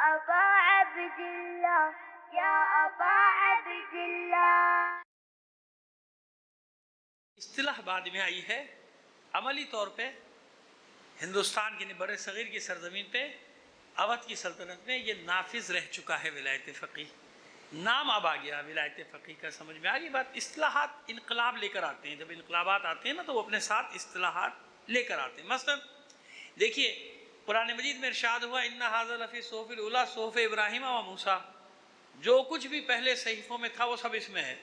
أبا عبد الله يا أبا عبد الله. اصطلاح بعد میں آئی ہے. عملی طور پہ ہندوستان کی بر صغیر کی سرزمین پہ اودھ کی سلطنت میں یہ نافذ رہ چکا ہے ولایت فقیہ. نام اب آ گیا ولایت فقیہ کا. سمجھ میں آ گئی بات. اصطلاحات انقلاب لے کر آتے ہیں. جب انقلابات آتے ہیں نا تو وہ اپنے ساتھ اصطلاحات لے کر آتے ہیں. مثلا دیکھیے قرآن مجید میں ارشاد ہوا ان ھذا لفی صحف الاولی صحف ابراہیم و موسیٰ. جو کچھ بھی پہلے صحیفوں میں تھا وہ سب اس میں ہے.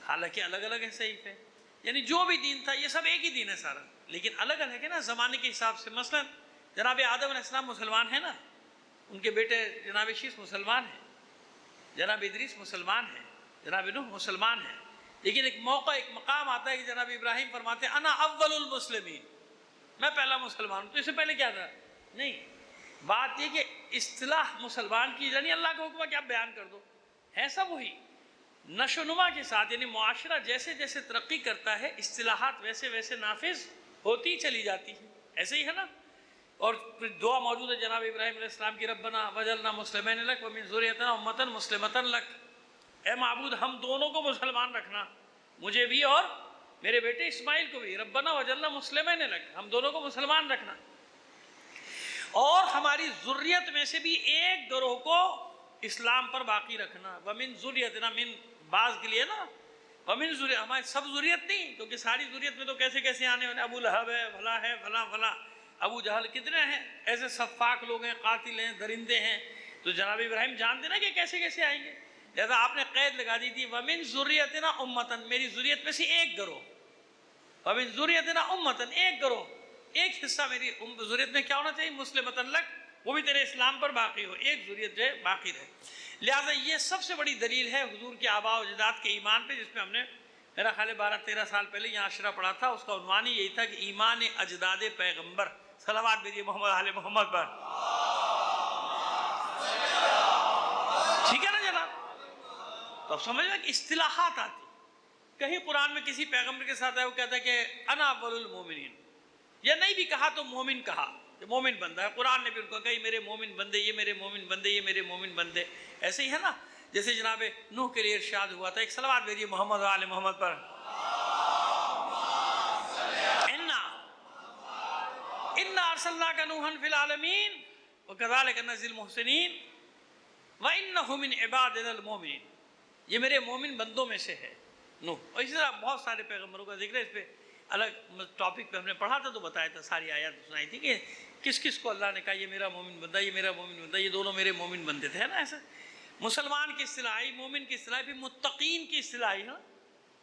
حالانکہ الگ الگ ہے صحیفے. یعنی جو بھی دین تھا یہ سب ایک ہی دین ہے سارا, لیکن الگ الگ ہے نا زمانے کے حساب سے. مثلا جناب آدم علیہ السلام مسلمان ہیں نا, ان کے بیٹے جناب شیس مسلمان ہیں, جناب ادریس مسلمان ہیں, جناب نوح مسلمان ہیں. لیکن ایک موقع ایک مقام آتا ہے کہ جناب ابراہیم فرماتے ہیں انا اول المسلمین, میں پہلا مسلمان ہوں. تو اس سے پہلے کیا تھا؟ نہیں. بات یہ کہ اصطلاح مسلمان کی یعنی اللہ کا حکم ہے کہ آپ بیان کر دو, ہے سب وہی. نشو نما کے ساتھ یعنی معاشرہ جیسے جیسے ترقی کرتا ہے اصطلاحات ویسے ویسے نافذ ہوتی چلی جاتی ہے. ایسے ہی ہے نا. اور پھر دعا موجود ہے جناب ابراہیم علیہ السلام کی, ربنا وجعلنا مسلمین لک ومن ذریتنا امۃ مسلمۃ لک. اے معبود ہم دونوں کو مسلمان رکھنا, مجھے بھی اور میرے بیٹے اسماعیل کو بھی. ربنا وجعلنا مسلمین لک, ہم دونوں کو مسلمان رکھنا, اور ہماری ذریت میں سے بھی ایک گروہ کو اسلام پر باقی رکھنا. ومن ذریتنا, من بعض کے لیے نا, ومن ذریت, ہماری سب ذریت نہیں, کیونکہ ساری ذریت میں تو کیسے کیسے آنے والے. ابو لہب ہے, فلاں ہے, فلاں فلاں, ابو جہل, کتنے ہیں ایسے سفاک لوگ ہیں, قاتل ہیں, درندے ہیں. تو جناب ابراہیم جانتے نا کہ کیسے کیسے آئیں گے. لہذا آپ نے قید لگا دی تھی ومن ذریتنا امتن, میری ذریت میں سے ایک گروہ. ومن ذریتنا امتن, ایک گروہ, ایک حصہ میری ذریت میں کیا ہونا چاہیے؟ مسلمتن لک, وہ بھی تیرے اسلام پر باقی ہو, ایک ذریت جو ہے باقی رہے. لہٰذا یہ سب سے بڑی دلیل ہے حضور کے آباء و اجداد کے ایمان پہ, جس میں ہم نے میرا خیال 12-13 سال پہلے یہاں عشرہ پڑھا تھا. اس کا عنوان ہی یہی تھا کہ ایمان اجداد پیغمبر. صلوات بھیجیے محمد آل محمد پر. ٹھیک ہے نا جناب. تو اب سمجھ میں کہ اصطلاحات آتی. کہیں قرآن میں کسی پیغمبر کے ساتھ ہے وہ کہتا ہے کہ انا اول المومنین, یا نہیں بھی کہا تو مومن کہا, کہ مومن بندہ ہے. قرآن نے بھی ان کو کہا میرے مومن بندے, یہ میرے مومن بندے, یہ میرے مومن بندے. ایسے ہی ہے نا, جیسے جناب نوح کے لیے ارشاد ہوا تھا. ایک صلوات بھیجیے محمد و آل محمد پر. انا ارسلناک نوحا فی العالمین وکذالک نجزی المحسنین وانہ من عبادنا المؤمنین. یہ میرے مومن بندوں میں سے ہے نوح. اور اسی طرح بہت سارے پیغمبروں کا ذکر ہے. اس پہ الگ ٹاپک پہ ہم نے پڑھا تھا تو بتایا تھا, ساری آیات سنائی تھی کہ کس کس کو اللہ نے کہا یہ میرا مومن بندہ, یہ میرا مومن بندہ, یہ دونوں میرے مومن بندے تھے, ہے نا. ایسا مسلمان کی اصطلاحی, مومن کی اصطلاحی, پھر متقین کی اصطلاحی. ہاں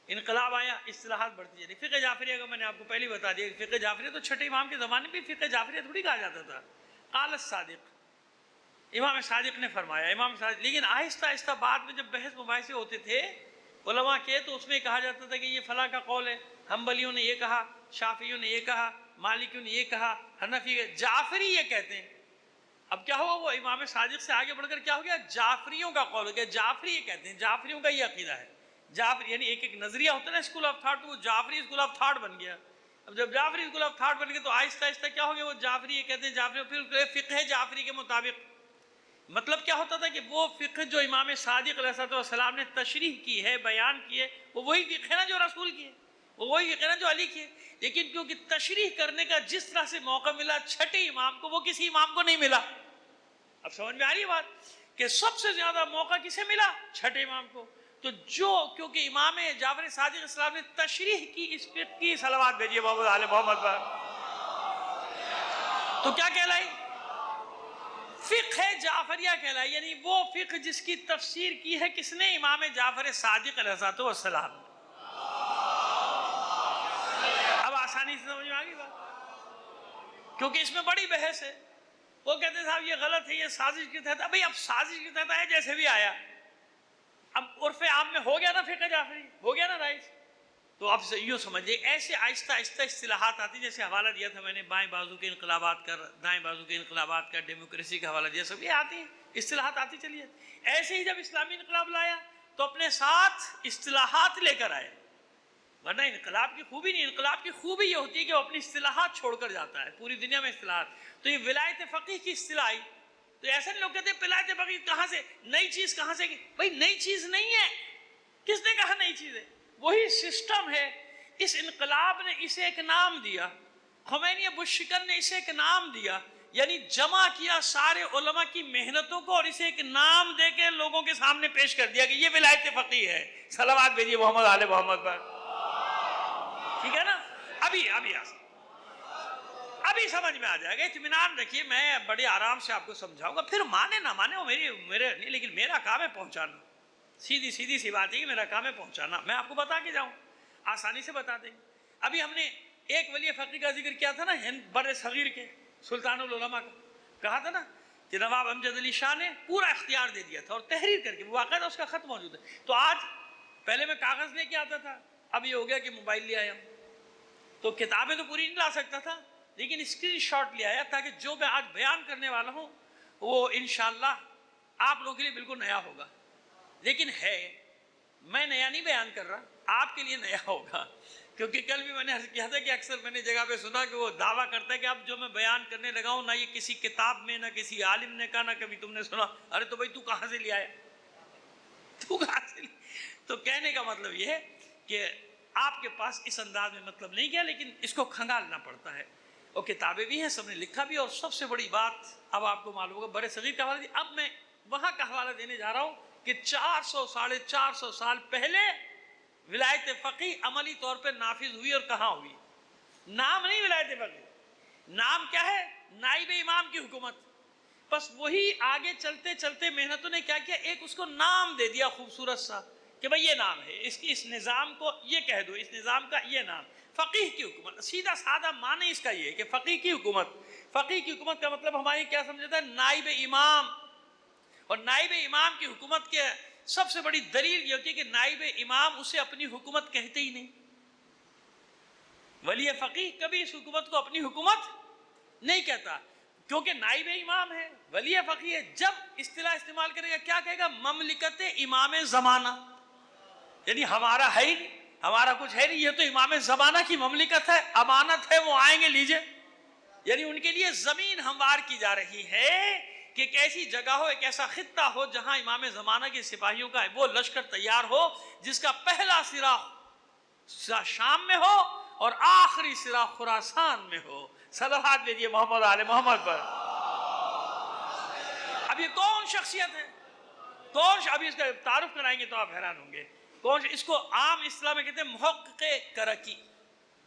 انقلاب آیا, اصطلاحات بڑھتی جا رہی. فقہ جعفریہ کا میں نے آپ کو پہلے بتا دیا کہ فقہ جعفریہ تو چھٹے امام کے زمانے میں فقہ جعفریہ تھوڑی کہا جاتا تھا. قال الصادق, امام صادق نے فرمایا, امام صادق. لیکن آہستہ آہستہ بعد میں جب بحث مباحثے ہوتے تھے علماء کے, تو اس میں کہا جاتا تھا کہ یہ فلاں کا قول ہے, حنبلیوں نے یہ کہا, شافعیوں نے یہ کہا, مالکیوں نے یہ کہا, حنفی, جعفری یہ کہتے ہیں. اب کیا ہوا, وہ امام صادق سے آگے بڑھ کر کیا ہو گیا, جعفریوں کا قول ہو گیا. جعفری یہ کہتے ہیں, جعفریوں کا یہ عقیدہ ہے. جعفری یعنی ایک ایک نظریہ ہوتا ہے نا اسکول آف تھاٹ, وہ جعفری اسکول آف تھاٹ بن گیا. اب جب جعفری اسکول آف تھاٹ بن گیا تو آہستہ آہستہ کیا ہو گیا, وہ جعفری یہ کہتے ہیں, جعفری, پھر فقہ جعفری کے مطابق. مطلب کیا ہوتا تھا کہ وہ فقہ جو امام صادق علیہ السلام نے تشریح کی ہے, بیان کی ہے, وہ وہی فقہ ہے نا جو رسول کی ہے, وہ وہی فقہ ہے نا جو علی کی ہے. لیکن کیونکہ تشریح کرنے کا جس طرح سے موقع ملا چھٹے امام کو, وہ کسی امام کو نہیں ملا. اب سمجھ میں آ رہی ہے بات کہ سب سے زیادہ موقع کسے ملا, چھٹے امام کو. تو جو کیونکہ امام جعفر صادق السلام نے تشریح کی اس فقہ کی, صلوات بھیجیے محمد آل محمد پر, تو کیا کہلائی, فقہ جعفریہ کہلائی. یعنی وہ فقہ جس کی تفسیر کی ہے کس نے, امام جعفر صادق علیہ السلام. اب آسانی سے سمجھ میں آ گئی بات, کیونکہ اس میں بڑی بحث ہے. وہ کہتے ہیں صاحب یہ غلط ہے, یہ سازش کے تحت. ابھی اب سازش کے تحت ہے جیسے بھی آیا, اب عرف عام میں ہو گیا نا فقہ جعفری, ہو گیا نا رائج. تو اب یوں سمجھئے ایسے آہستہ آہستہ اصطلاحات آتی. جیسے حوالہ دیا تھا میں نے بائیں بازو کے انقلابات کا, دائیں بازو کے انقلابات کا, ڈیموکریسی کا حوالہ دیا, سب یہ آتی ہیں اصطلاحات آتی چلی ہے. ایسے ہی جب اسلامی انقلاب لایا تو اپنے ساتھ اصطلاحات لے کر آئے. ورنہ انقلاب کی خوبی نہیں, انقلاب کی خوبی یہ ہوتی ہے کہ وہ اپنی اصطلاحات چھوڑ کر جاتا ہے پوری دنیا میں اصطلاحات. تو یہ ولایت فقیہ کی اصطلاح آئی, تو ایسا نہیں لوگ کہتے ہیں ولایت فقیہ کہاں سے، نئی چیز کہاں سے؟ بھائی نئی چیز نہیں ہے، کس نے کہا نئی چیز ہے؟ وہی سسٹم ہے. اس انقلاب نے اسے ایک نام دیا، خمینی ابو شکن نے اسے ایک نام دیا، یعنی جمع کیا سارے علماء کی محنتوں کو اور اسے ایک نام دے کے لوگوں کے سامنے پیش کر دیا کہ یہ ولایت فقیہ ہے. صلوات بھیجیے محمد آل محمد پر. ٹھیک ہے نا؟ ابھی سمجھ میں آ جائے گا، اطمینان رکھیے، میں بڑے آرام سے آپ کو سمجھاؤں گا. پھر مانے نہ مانے وہ میرے نہیں، لیکن میرا کام ہے پہنچانا. سیدھی سی بات ہے کہ میرا کام ہے پہنچانا. میں آپ کو بتا کے جاؤں، آسانی سے بتا دیں. ابھی ہم نے ایک ولی فقیہ کا ذکر کیا تھا نا، ہند بر صغیر کے سلطان العلماء کا، کہا تھا نا کہ نواب امجد علی شاہ نے پورا اختیار دے دیا تھا اور تحریر کر کے، باقاعدہ اس کا خط موجود ہے. تو آج پہلے میں کاغذ لے کے آتا تھا، اب یہ ہو گیا کہ موبائل لے آیا ہوں. تو کتابیں تو پوری نہیں لا سکتا تھا، لیکن اسکرین شاٹ لے آیا تاکہ جو میں آج بیان کرنے والا ہوں وہ انشاءاللہ آپ لوگوں کے لیے بالکل نیا ہوگا. لیکن ہے، میں نیا نہیں بیان کر رہا، آپ کے لیے نیا ہوگا. کیونکہ کل بھی میں نے عرض کیا تھا کہ اکثر میں نے جگہ پہ سنا کہ وہ دعویٰ کرتا ہے کہ اب جو میں بیان کرنے لگا ہوں نہ یہ کسی کتاب میں، نہ کسی عالم نے کہا، نہ کبھی تم نے سنا. ارے تو بھائی تو کہاں سے لے آیا، تو کہاں سے لے؟ تو کہنے کا مطلب یہ ہے کہ آپ کے پاس اس انداز میں مطلب نہیں کیا، لیکن اس کو کھنگالنا پڑتا ہے. اور کتابیں بھی ہیں، سب نے لکھا بھی. اور سب سے بڑی بات اب آپ کو معلوم ہوگا، بر صغیر کا حوالہ دی. اب میں وہاں کا حوالہ دینے جا رہا ہوں کہ 400 سال پہلے ولایت فقیہ عملی طور پہ نافذ ہوئی. اور کہاں ہوئی؟ نام نہیں ولایت فقیہ، نام کیا ہے؟ نائب امام کی حکومت. بس وہی آگے چلتے چلتے محنتوں نے کیا کیا، ایک اس کو نام دے دیا خوبصورت سا کہ بھئی یہ نام ہے، اس نظام کو یہ کہہ دو، اس نظام کا یہ نام، فقیہ کی حکومت. سیدھا سادہ معنی اس کا یہ ہے کہ فقیہ کی حکومت. فقیہ کی حکومت کا مطلب ہماری کیا سمجھتا ہے؟ نائب امام. اور نائب امام کی حکومت کے سب سے بڑی دلیل یہ ہوتی ہے کہ نائب امام اسے اپنی حکومت کہتے ہی نہیں. ولی فقیہ کبھی اس حکومت کو اپنی حکومت نہیں کہتا، کیونکہ نائب امام ہے. ولی فقیہ جب اصطلاح استعمال کرے گا کیا کہے گا؟ مملکت امام زمانہ. یعنی ہمارا ہے ہی نہیں، ہمارا کچھ ہے نہیں، یہ تو امام زمانہ کی مملکت ہے، امانت ہے، وہ آئیں گے لیجئے. یعنی ان کے لیے زمین ہموار کی جا رہی ہے کہ ایک ایسی جگہ ہو، ایک ایسا خطہ ہو جہاں امام زمانہ کے سپاہیوں کا وہ لشکر تیار ہو جس کا پہلا سرا شام میں ہو اور آخری سرا خراسان میں ہو. صلوات بھیجیے محمد آل محمد پر. اب یہ کون شخصیت ہے؟ کون؟ ابھی اس کا تعارف کرائیں گے تو آپ حیران ہوں گے. کون؟ اس کو عام اصطلاح میں کہتے ہیں محقق کرکی.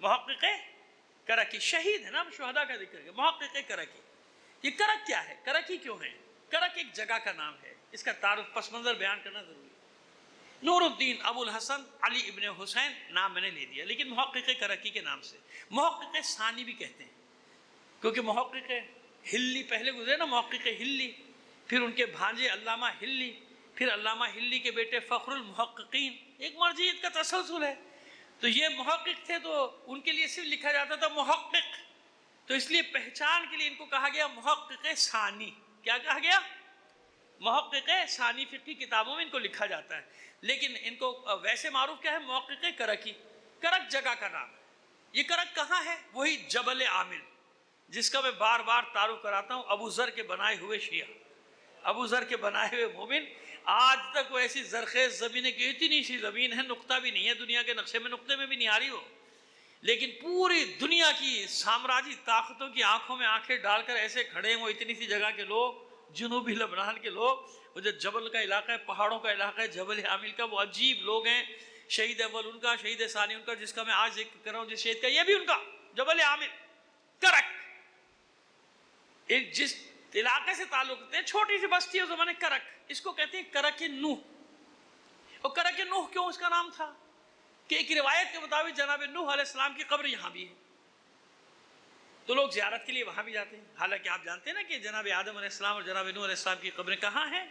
محقق کرکی شہید ہے نا، شہداء کا ذکر ہے. محقق کرکی. یہ کرک کیا ہے؟ کرکی کیوں ہے؟ کرک ایک جگہ کا نام ہے. اس کا تعارف پس منظر بیان کرنا ضروری ہے. نور الدین ابو الحسن علی ابن حسین نام میں نے لے دیا، لیکن محقق کرکی کے نام سے. محقق ثانی بھی کہتے ہیں کیونکہ محقق ہلی پہلے گزرے نا، محقق ہلی، پھر ان کے بھانجے علامہ ہلی، پھر علامہ ہلی کے بیٹے فخر المحققین. ایک مرجعیت کا تسلسل ہے. تو یہ محقق تھے تو ان کے لیے صرف لکھا جاتا تھا محقق، تو اس لیے پہچان کے لیے ان کو کہا گیا محقق ثانی. کیا کہا گیا؟ محقق ثانی. فقہی کتابوں میں ان کو لکھا جاتا ہے، لیکن ان کو ویسے معروف کیا ہے؟ محقق کرکی. کرک جگہ کا نام ہے. یہ کرک کہاں ہے؟ وہی جبل عامل جس کا میں بار بار تعارف کراتا ہوں. ابو ذر کے بنائے ہوئے شیعہ، ابو ذر کے بنائے ہوئے مومن. آج تک وہ ایسی زرخیز زمین ہے کہ اتنی سی زمین ہے، نقطہ بھی نہیں ہے دنیا کے نقشے میں، نقطے میں بھی نہیں آ رہی ہو، لیکن پوری دنیا کی سامراجی طاقتوں کی آنکھوں میں آنکھیں ڈال کر ایسے کھڑے ہیں وہ اتنی سی جگہ کے لوگ، جنوبی لبنان کے لوگ. وہ جو جبل کا علاقہ ہے، پہاڑوں کا علاقہ ہے جبل عامل کا، وہ عجیب لوگ ہیں. شہید اول ان کا، شہید ثانی ان کا، جس کا میں آج ذکر کر رہا ہوں جس شہید کا، یہ بھی ان کا جبل عامل. کرک جس علاقے سے تعلق رکھتے ہیں، چھوٹی سی بستی ہے اس زمانے کرک. اس کو کہتے ہیں کرک نوح. اور کرک نوح کیوں اس کا نام تھا؟ کہ ایک روایت کے مطابق جناب نوح علیہ السلام کی قبر یہاں بھی ہے، تو لوگ زیارت کے لیے وہاں بھی جاتے ہیں. حالانکہ آپ جانتے ہیں نا کہ جناب آدم علیہ السلام اور جناب نوح علیہ السلام کی قبریں کہاں ہیں؟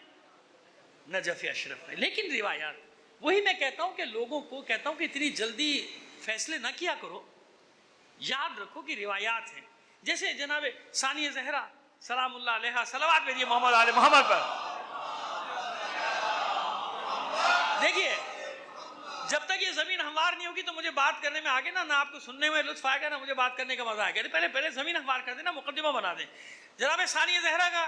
نجف اشرف میں. لیکن روایات، وہی میں کہتا ہوں کہ لوگوں کو کہتا ہوں کہ اتنی جلدی فیصلے نہ کیا کرو، یاد رکھو کہ روایات ہیں. جیسے جناب ثانیہ زہرا سلام اللہ علیہا، صلوات بھیجیے محمد آل محمد پر. دیکھیے جب تک یہ زمین ہموار نہیں ہوگی تو مجھے بات کرنے میں آگے نہ آپ کو سننے میں لطف آئے گا، نہ مجھے بات کرنے کا مزہ آئے گا. پہلے زمین ہموار کر دیں نا، مقدمہ بنا دیں. جناب ثانیہ زہرا کا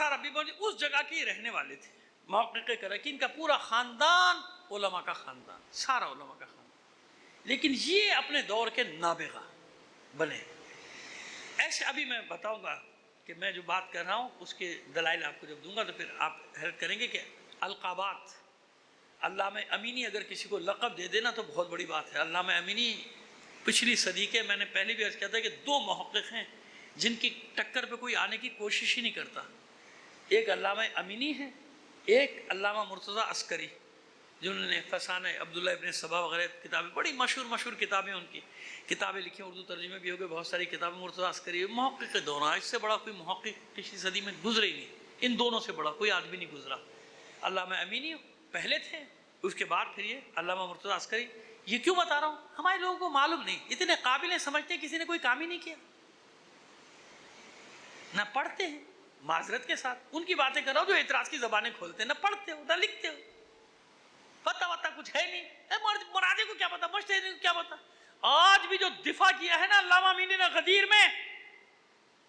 آثار ابھی موجود، اس جگہ کے رہنے والے تھے محقق کرکی، ان کا پورا خاندان علماء کا خاندان، سارا علماء کا خاندان، لیکن یہ اپنے دور کے نابغہ بنے۔ ایسے ابھی میں بتاؤں گا کہ میں جو بات کر رہا ہوں اس کے دلائل آپ کو جب دوں گا تو پھر آپ حیرت کریں گے کہ القابات، علامہ امینی اگر کسی کو لقب دے دینا تو بہت بڑی بات ہے۔ علامہ امینی پچھلی صدی کے، میں نے پہلے بھی عرض کیا تھا کہ 2 محقق ہیں جن کی ٹکر پہ کوئی آنے کی کوشش ہی نہیں کرتا، ایک علامہ امینی ہے، ایک علامہ مرتضیٰ عسکری، جنہوں نے فسانہ عبداللہ ابن سبا وغیرہ کتابیں، بڑی مشہور کتابیں، ان کی کتابیں لکھی، اردو ترجمے بھی ہو گئے بہت ساری کتابیں۔ مرتضیٰ عسکری محقق دونوں، اس سے بڑا کوئی محقق پچھلی صدی میں گزرے ہی نہیں، ان دونوں سے بڑا کوئی آدمی نہیں گزرا۔ علامہ امینی پہلے تھے، اس کے بعد پھر یہ علامہ مرتضیٰ عسکری۔ یہ کیوں بتا رہا ہوں؟ ہمارے لوگوں کو معلوم نہیں، اتنے قابل ہیں، سمجھتے ہیں کسی نے کوئی کام ہی نہیں کیا، نہ پڑھتے ہیں، معذرت کے ساتھ ان کی باتیں کر رہا ہوں جو اعتراض کی زبانیں کھولتے ہیں، نہ پڑھتے ہو نہ لکھتے ہو، پتہ کچھ ہے نہیں، مراجع کو کیا پتا، مجتہد کو کیا پتا۔ آج بھی جو دفاع کیا ہے نا علامہ امینی نے غدیر میں،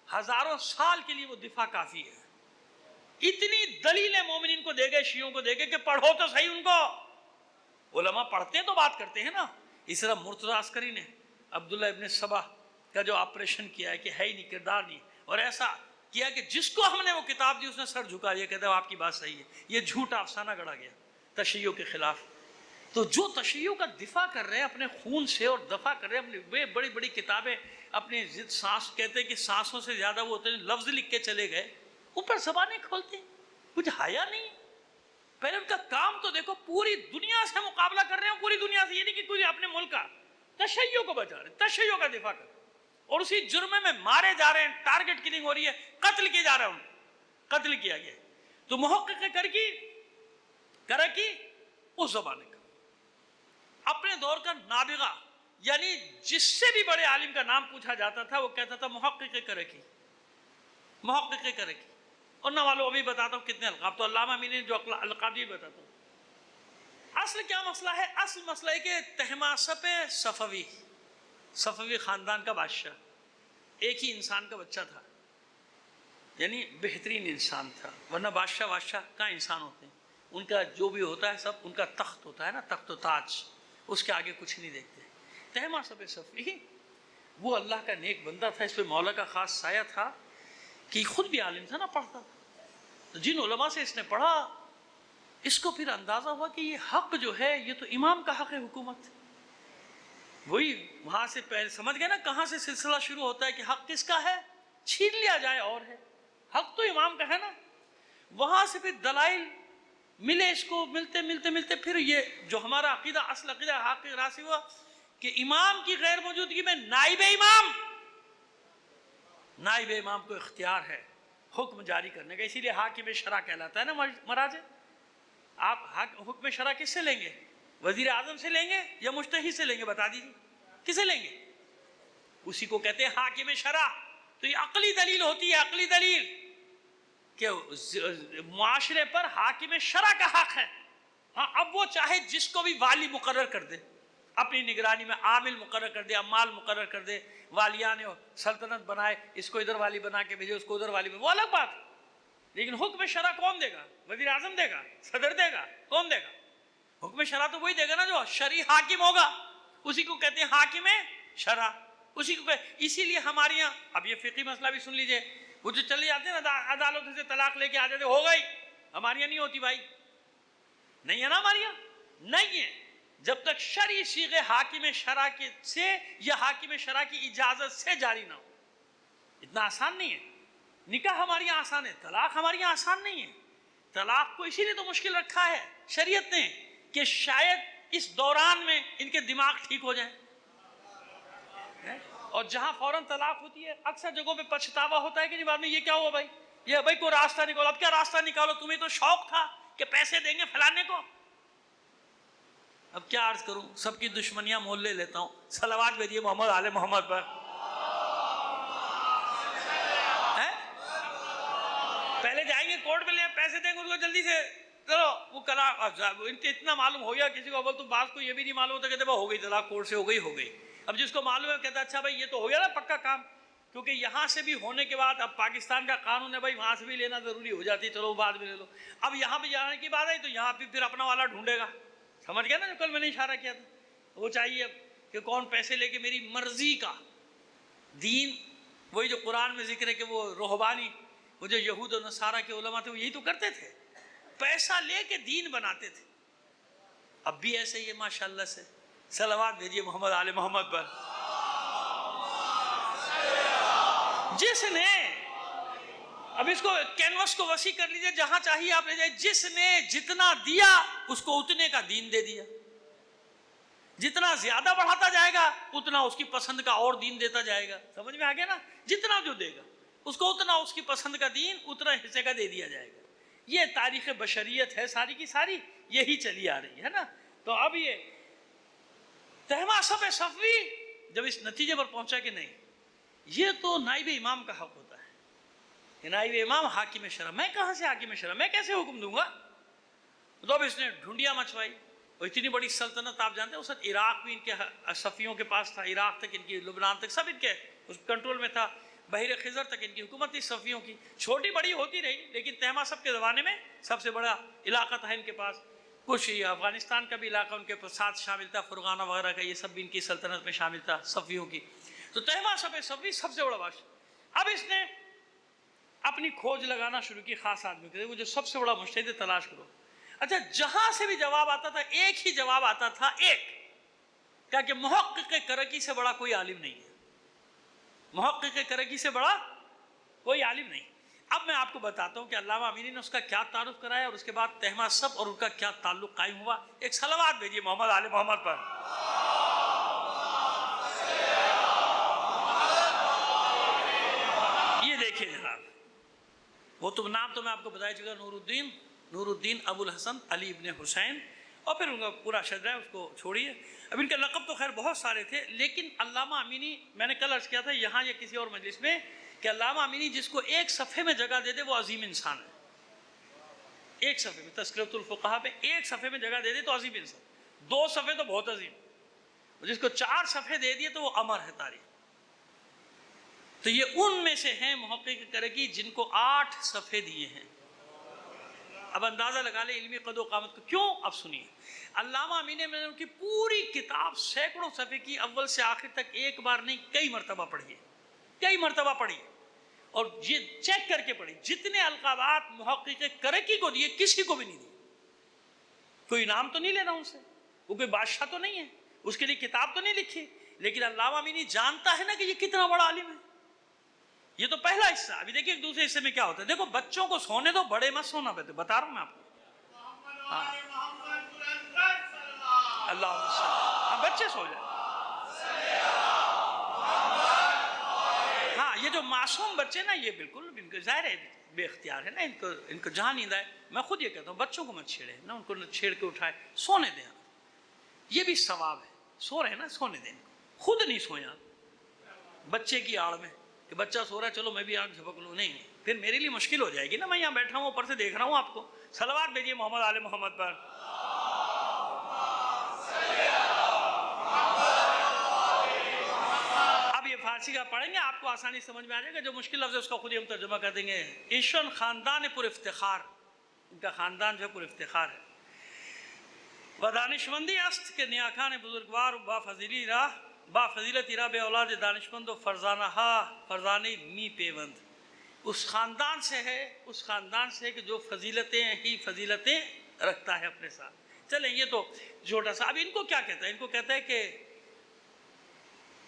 ہزاروں سال کے لیے وہ دفاع کافی ہے۔ اتنی دلیلیں مومنین کو دے گئے، شیعوں کو دے گئے کہ پڑھو تو صحیح ان کو، علماء پڑھتے ہیں تو بات کرتے ہیں نا۔ اس طرح مرتضیٰ عسکری نے عبداللہ ابن سبا کا جو آپریشن کیا ہے کہ ہے ہی نہیں، کردار نہیں، اور ایسا کیا کہ جس کو ہم نے وہ کتاب دی اس نے سر جھکا دیا، کہتا ہے آپ کی بات صحیح ہے، یہ جھوٹا افسانہ گڑھا گیا تشیع کے خلاف۔ تو جو تشیع کا دفاع کر رہے ہیں اپنے خون سے، اور دفاع کر رہے ہیں اپنی بڑی بڑی کتابیں، اپنی ضد سانس، کہتے ہیں کہ سانسوں سے زیادہ وہ ہوتے ہیں لفظ لکھ کے چلے گئے، اوپر زبانیں کھولتے ہیں، کچھ حیا نہیں۔ پہلے ان کا کام تو دیکھو، پوری دنیا سے مقابلہ کر رہے ہیں، پوری دنیا سے، یہ نہیں کہ کوئی اپنے ملک کا، تشیع کو بچا رہے ہیں، تشیع کا دفاع کر رہے ہیں، اور اسی جرمے میں مارے جا رہے ہیں، ٹارگٹ کلنگ ہو رہی ہے، قتل کیے جا رہے ہیں، قتل کیا گیا۔ تو محقق کرکی اس زمانے کا اپنے دور کا نابغہ، یعنی جس سے بھی بڑے عالم کا نام پوچھا جاتا تھا وہ کہتا تھا محقق کرکی، محقق کرکی۔ اور نہ والوں ابھی بتاتا ہوں کتنے القاب، تو علامہ امینی نے جو القاب دی بتاتا ہوں۔ اصل کیا مسئلہ ہے؟ اصل مسئلہ ہے کہ طہماسپ صفوی خاندان کا بادشاہ ایک ہی انسان کا بچہ تھا، یعنی بہترین انسان تھا، ورنہ بادشاہ کہاں انسان ہوتے ہیں، ان کا جو بھی ہوتا ہے سب ان کا تخت ہوتا ہے نا، تخت و تاج، اس کے آگے کچھ نہیں دیکھتے۔ طہماسپ صفوی وہ اللہ کا نیک بندہ تھا، اس پہ مولا کا خاص سایہ تھا کہ خود بھی عالم تھا نا، پڑھتا تھا، جن علماء سے اس نے پڑھا، اس کو پھر اندازہ ہوا کہ یہ حق جو ہے یہ تو امام کا حق ہے، حکومت، وہی وہاں سے پہلے سمجھ گئے نا کہاں سے سلسلہ شروع ہوتا ہے کہ حق کس کا ہے، چھین لیا جائے اور ہے، حق تو امام کا ہے نا۔ وہاں سے پھر دلائل ملے اس کو، ملتے پھر یہ جو ہمارا عقیدہ، اصل عقیدہ حق راسی ہوا کہ امام کی غیر موجودگی میں نائب امام کو اختیار ہے حکم جاری کرنے کا، اسی لیے حاکم شرع کہلاتا ہے نا مراجع۔ آپ حکم شرع کس سے لیں گے؟ وزیر اعظم سے لیں گے یا مجتہد سے لیں گے؟ بتا دیجیے کسے لیں گے؟ اسی کو کہتے ہیں حاکم شرع۔ تو یہ عقلی دلیل ہوتی ہے، عقلی دلیل کہ معاشرے پر حاکم شرع کا حق ہے۔ ہاں اب وہ چاہے جس کو بھی والی مقرر کر دے، اپنی نگرانی میں عامل مقرر کر دے، عمال مقرر کر دے، والیان سلطنت بنائے، اس کو ادھر والی بنا کے بھیجے، اس کو ادھر والی بنا، وہ الگ بات ہے، لیکن حکم شرع کون دے گا؟ وزیر اعظم دے گا؟ صدر دے گا؟ کون دے گا؟ حکم شرع تو وہی دے گا نا جو شرعی حاکم ہوگا، اسی کو کہتے ہیں حاکم شرع، اسی کو اسی لیے ہمارے یہاں اب یہ فقہی مسئلہ بھی سن لیجئے، وہ جو چلے جاتے ہیں نا عدالت سے طلاق لے کے آ جاتے، ہو گئی، ہمارے یہاں نہیں ہوتی بھائی، نہیں ہے نا ہمارے یہاں، نہیں ہے، جب تک شرعی صیغے حاکم شرع سے یا حاکم شرع کی اجازت سے جاری نہ ہو۔ اتنا آسان نہیں ہے، نکاح ہمارے یہاں آسان ہے، طلاق ہمارے یہاں آسان نہیں ہے۔ طلاق کو اسی لیے تو مشکل رکھا ہے شریعت نے کہ شاید اس دوران میں ان کے دماغ ٹھیک ہو جائیں، اور جہاں فوراً طلاق ہوتی ہے اکثر جگہوں پہ پچھتاوا ہوتا ہے کہ نہیں بعد میں یہ کیا ہوا بھائی، یہ بھائی کوئی راستہ نکالو، اب کیا راستہ نکالو، تمہیں تو شوق تھا کہ پیسے دیں گے فلانے کو۔ اب کیا عرض کروں، سب کی دشمنیاں مول لے لیتا ہوں، صلوات بھیجیے محمد آل محمد پر۔ پہلے جائیں گے کورٹ میں لے پیسے دیں گے اس کو جلدی سے، چلو وہ کلا ان کے اتنا معلوم ہو گیا کسی کو، اول تو بعض کو یہ بھی نہیں معلوم ہوتا، کہتے ہو گئی طلاق، کورٹ سے ہو گئی۔ اب جس کو معلوم ہے کہتا اچھا بھائی یہ تو ہو گیا نا پکا کام، کیونکہ یہاں سے بھی ہونے کے بعد اب پاکستان کا قانون ہے بھائی وہاں سے بھی لینا ضروری ہو جاتی ہے، چلو بعد میں لے لو، اب یہاں پہ جانے کی بات ہے تو یہاں پہ پھر اپنا والا ڈھونڈے گا، سمجھ گیا نا جو کل میں نے اشارہ کیا تھا، وہ چاہیے کہ کون پیسے لے کے میری مرضی کا دین، وہی جو قرآن میں ذکر ہے کہ وہ روحبانی، وہ جو یہود و نصارہ کے علماء تھے وہ یہی تو کرتے تھے، پیسہ لے کے دین بناتے تھے۔ اب بھی ایسے ہی ہے ماشاءاللہ سے، صلوات بھیجیے محمد آل محمد پر۔ جس نے، اب اس کو کینوس کو وسیع کر لیجئے، جہاں چاہیے آپ لے جائیں، جس نے جتنا دیا اس کو اتنے کا دین دے دیا، جتنا زیادہ بڑھاتا جائے گا اتنا اس کی پسند کا اور دین دیتا جائے گا، سمجھ میں آ گیا نا، جتنا جو دے گا اس کو اتنا اس کی پسند کا دین اتنا حصے کا دے دیا جائے گا۔ یہ تاریخ بشریت ہے ساری کی ساری، یہی چلی آ رہی ہے نا۔ تو اب یہ تہماسب صفوی جب اس نتیجے پر پہنچا کہ نہیں، یہ تو نائب امام کا حق ہوتا ہے کہ نائب امام حاکم شرع، میں کہاں سے حاکم شرع، میں کیسے حکم دوں گا؟ تو اب اس نے ڈھونڈیاں مچوائی، اور اتنی بڑی سلطنت آپ جانتے ہیں، اس وقت عراق بھی ان کے صفیوں کے پاس تھا، عراق تک ان کی، لبنان تک سب ان کے اس کنٹرول میں تھا، بحر خضر تک ان کی حکومت تھی صفیوں کی، چھوٹی بڑی ہوتی رہی لیکن تہماسب کے زمانے میں سب سے بڑا علاقہ تھا ان کے پاس۔ کچھ یہ افغانستان کا بھی علاقہ ان کے ساتھ شامل تھا، فرغانہ وغیرہ کا، یہ سب بھی ان کی سلطنت میں شامل تھا صفیوں کی۔ تو تہماسب صفوی سب سے بڑا بادشاہ۔ اب اس نے اپنی کھوج لگانا شروع کی خاص آدمی کے، وہ جو سب سے بڑا مجتہد ہے تلاش کرو۔ اچھا جہاں سے بھی جواب آتا تھا ایک ہی جواب آتا تھا، ایک کہا کہ محقق کرکی سے بڑا کوئی عالم نہیں ہے، محقق کرکی سے بڑا کوئی عالم نہیں۔ اب میں آپ کو بتاتا ہوں کہ علامہ امینی نے اس کا کیا تعارف کرایا اور اس کے بعد تہماسب اور ان کا کیا تعلق قائم ہوا۔ ایک صلوات بھیجیے محمد آل محمد پر۔ یہ دیکھیں جناب، وہ تو نام تو میں آپ کو بتایا چکا، نور الدین ابو الحسن علی ابن حسین، اور پھر ان کا پورا شجرہ ہے، اس کو چھوڑیے۔ اب ان کے لقب تو خیر بہت سارے تھے، لیکن علامہ امینی، میں نے کل عرض کیا تھا یہاں یا کسی اور مجلس میں کہ علامہ امینی جس کو ایک صفحے میں جگہ دے دے وہ عظیم انسان ہے۔ ایک صفحے میں، تذکرۃ الفقہاء پہ ایک صفحے میں جگہ دے دے تو عظیم انسان، 2 صفحے تو بہت عظیم، جس کو 4 صفحے دے دیے تو وہ امر ہے تاریخ۔ تو یہ ان میں سے ہیں محقق کرکی جن کو 8 صفحے دیے ہیں۔ اب اندازہ لگا لیں علمی قد و قامت کو، کیوں؟ اب سنیے، علامہ امینی میں نے ان کی پوری کتاب سینکڑوں صفحے کی، اول سے آخر تک ایک بار نہیں کئی مرتبہ پڑھی ہے، کئی مرتبہ پڑھی، اور یہ چیک کر کے پڑھی، جتنے القابات محقق کرکی کو دیے کسی کو بھی نہیں دیے۔ کوئی نام تو نہیں لینا ان سے، وہ کوئی بادشاہ تو نہیں ہے، اس کے لیے کتاب تو نہیں لکھی، لیکن علامہ امینی جانتا ہے نا کہ یہ کتنا بڑا عالم ہے۔ یہ تو پہلا حصہ، ابھی دیکھیں ایک دوسرے حصے میں کیا ہوتا ہے۔ دیکھو بچوں کو سونے دو، بڑے مت سونا پہ، بتا رہا ہوں میں آپ کو۔ اللہ بچے سو جائیں، ہاں یہ جو معصوم بچے نا، یہ بالکل ان کو ظاہر ہے بے اختیار ہے نا، ان کو جہاں نیند آئے، میں خود یہ کہتا ہوں بچوں کو مت چھیڑے نا، ان کو چھیڑ کے اٹھائے، سونے دیں، یہ بھی ثواب ہے، سو رہے ہیں نا سونے دیں، خود نہیں سویا بچے کی آڑ میں کہ بچہ سو رہا ہے چلو میں بھی آنکھ جھپک لوں، نہیں، پھر میرے لیے مشکل ہو جائے گی نا، میں یہاں بیٹھا ہوں اوپر سے دیکھ رہا ہوں آپ کو۔ صلوات بھیجیے محمد آل محمد پر۔ اب یہ فارسی کا پڑھیں گے آپ کو آسانی سمجھ میں آ جائے گا، جو مشکل لفظ ہے اس کا خود ہی ہم ترجمہ کر دیں گے۔ ایشون خاندان پر افتخار، ان کا خاندان جو ہے پر افتخار ہے۔ و دانشمندی است کہ نیاکان بزرگوار با فضیلت را بے اولاد دانشمند و فرزانہ می پیوند، اس خاندان سے ہے کہ جو فضیلتیں ہی فضیلتیں رکھتا ہے اپنے ساتھ۔ چلیں یہ تو چھوٹا سا، اب ان کو کیا کہتا ہے؟ ان کو کہتا ہے کہ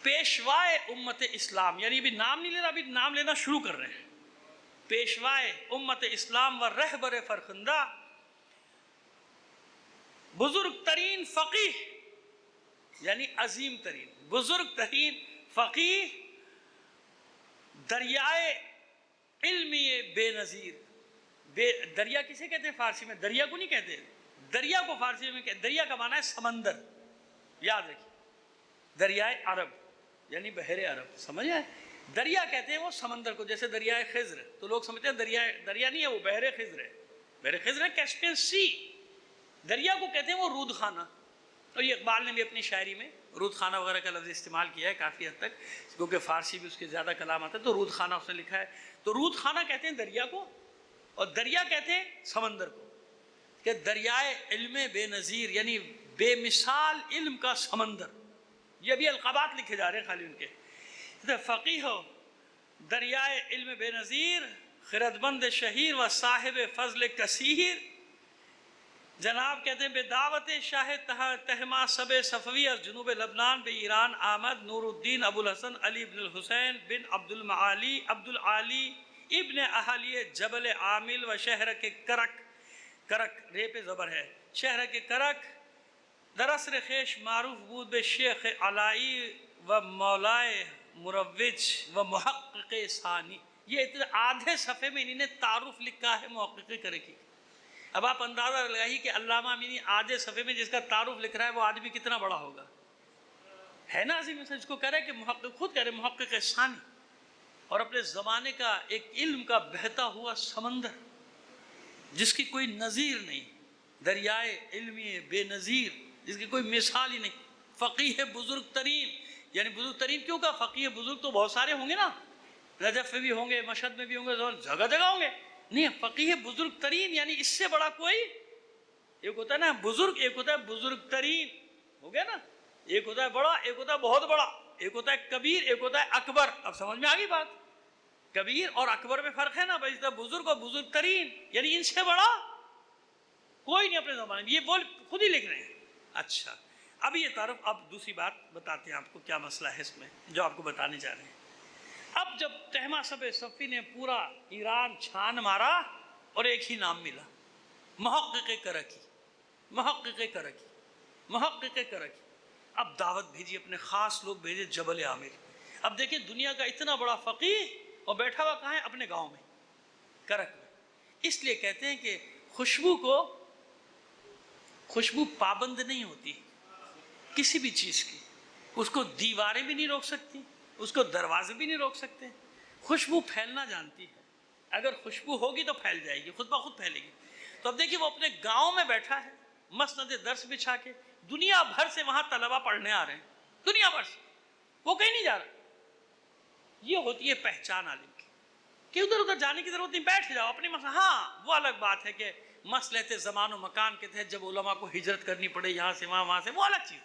پیشوائے امت اسلام، یعنی ابھی نام نہیں لے رہا، ابھی نام لینا شروع کر رہے ہیں۔ پیشوائے امت اسلام و رہبر فرخندہ، بزرگ ترین فقیہ، یعنی عظیم ترین بزرگ ترین فقیہ، دریائے علمی بے نظیر۔ دریا کسے کہتے ہیں فارسی میں؟ دریا کو نہیں کہتے، دریا کو فارسی میں کہتے، دریا کا معنی ہے سمندر، یاد رکھیے، دریائے عرب یعنی بحر عرب، سمجھ آئے؟ دریا کہتے ہیں وہ سمندر کو، جیسے دریائے خضر، تو لوگ سمجھتے ہیں دریا نہیں ہے، وہ بحر خضر ہے، بحر خضر ہے کیسپین سی۔ دریا کو کہتے ہیں وہ رود خانہ، اور یہ اقبال نے بھی اپنی شاعری میں رود خانہ وغیرہ کا لفظ استعمال کیا ہے کافی حد تک، کیونکہ فارسی بھی اس کے زیادہ کلام آتا ہے، تو رود خانہ اس نے لکھا ہے۔ تو رود خانہ کہتے ہیں دریا کو، اور دریا کہتے ہیں سمندر کو، کہ دریائے علم بے نظیر یعنی بے مثال علم کا سمندر۔ یہ بھی القابات لکھے جا رہے ہیں خالی ان کے۔ فقیہ ہو دریائے علم بے نظیر، خردمند شہیر و صاحب فضل کثیر، جناب کہتے ہیں بے دعوت شاہ طہماسب صفوی از جنوب لبنان بے ایران آمد نور الدین ابو الحسن علی بن الحسین بن عبد العالی ابن اہلی جبل عامل و شہر کے کرک، کرک رے پہ زبر ہے، شہر کے کرک درسر خیش معروف بود بے شیخ علائی و مولائے مروج و محقق ثانی۔ یہ اتنے آدھے صفحے میں انہوں نے تعارف لکھا ہے محقق کرک کی۔ اب آپ اندازہ لگائیے کہ علامہ امینی آدھے صفحے میں جس کا تعارف لکھ رہا ہے وہ آدمی کتنا بڑا ہوگا، ہے نا عظیم انسان، جس کو کہہ رہا ہے کہ محقق، خود کہہ رہے محقق ثانی، اور اپنے زمانے کا ایک علم کا بہتا ہوا سمندر جس کی کوئی نظیر نہیں، دریائے علمی بے نظیر جس کی کوئی مثال ہی نہیں، فقیہ بزرگ ترین، یعنی بزرگ ترین کیوں کہا؟ فقیہ بزرگ تو بہت سارے ہوں گے نا، نجف میں بھی ہوں گے، مشہد میں بھی ہوں گے، جگہ جگہ ہوں گے، نہیں فقیہ بزرگ ترین یعنی اس سے بڑا کوئی، ایک ہوتا ہے نا بزرگ، ایک ہوتا ہے بزرگ ترین، ہو گیا نا، ایک ہوتا ہے بڑا، ایک ہوتا ہے بہت بڑا، ایک ہوتا ہے کبیر، ایک ہوتا ہے اکبر۔ اب سمجھ میں آگئی بات؟ کبیر اور اکبر میں فرق ہے نا بھائی، بزرگ اور بزرگ ترین یعنی ان سے بڑا کوئی نہیں اپنے زمانے میں، یہ بول خود ہی لکھ رہے ہیں۔ اچھا اب یہ تعارف، اب دوسری بات بتاتے ہیں آپ کو کیا مسئلہ ہے اس میں جو آپ کو بتانے جا رہے ہیں۔ اب جب طہماسب صفوی نے پورا ایران چھان مارا اور ایک ہی نام ملا، محقق کرکی، محقق کرکی، محقق کرکی۔ اب دعوت بھیجی، اپنے خاص لوگ بھیجے جبل عامر۔ اب دیکھیں دنیا کا اتنا بڑا فقیہ اور بیٹھا ہوا کہاں ہے؟ اپنے گاؤں میں، کرک میں۔ اس لیے کہتے ہیں کہ خوشبو پابند نہیں ہوتی کسی بھی چیز کی، اس کو دیواریں بھی نہیں روک سکتی، اس کو دروازے بھی نہیں روک سکتے، خوشبو پھیلنا جانتی ہے، اگر خوشبو ہوگی تو پھیل جائے گی، خود بخود پھیلے گی۔ تو اب دیکھیے وہ اپنے گاؤں میں بیٹھا ہے، مسند درس بچھا کے، دنیا بھر سے وہاں طلبہ پڑھنے آ رہے ہیں، دنیا بھر سے، وہ کہیں نہیں جا رہا۔ یہ ہوتی ہے پہچان عالم کی، کہ ادھر ادھر جانے کی ضرورت نہیں، بیٹھ جاؤ اپنی مسئلہ۔ ہاں وہ الگ بات ہے کہ مصلحت زمان و مکان کے تحت جب علماء کو ہجرت کرنی پڑے یہاں سے وہاں، وہاں سے، وہ الگ چیز،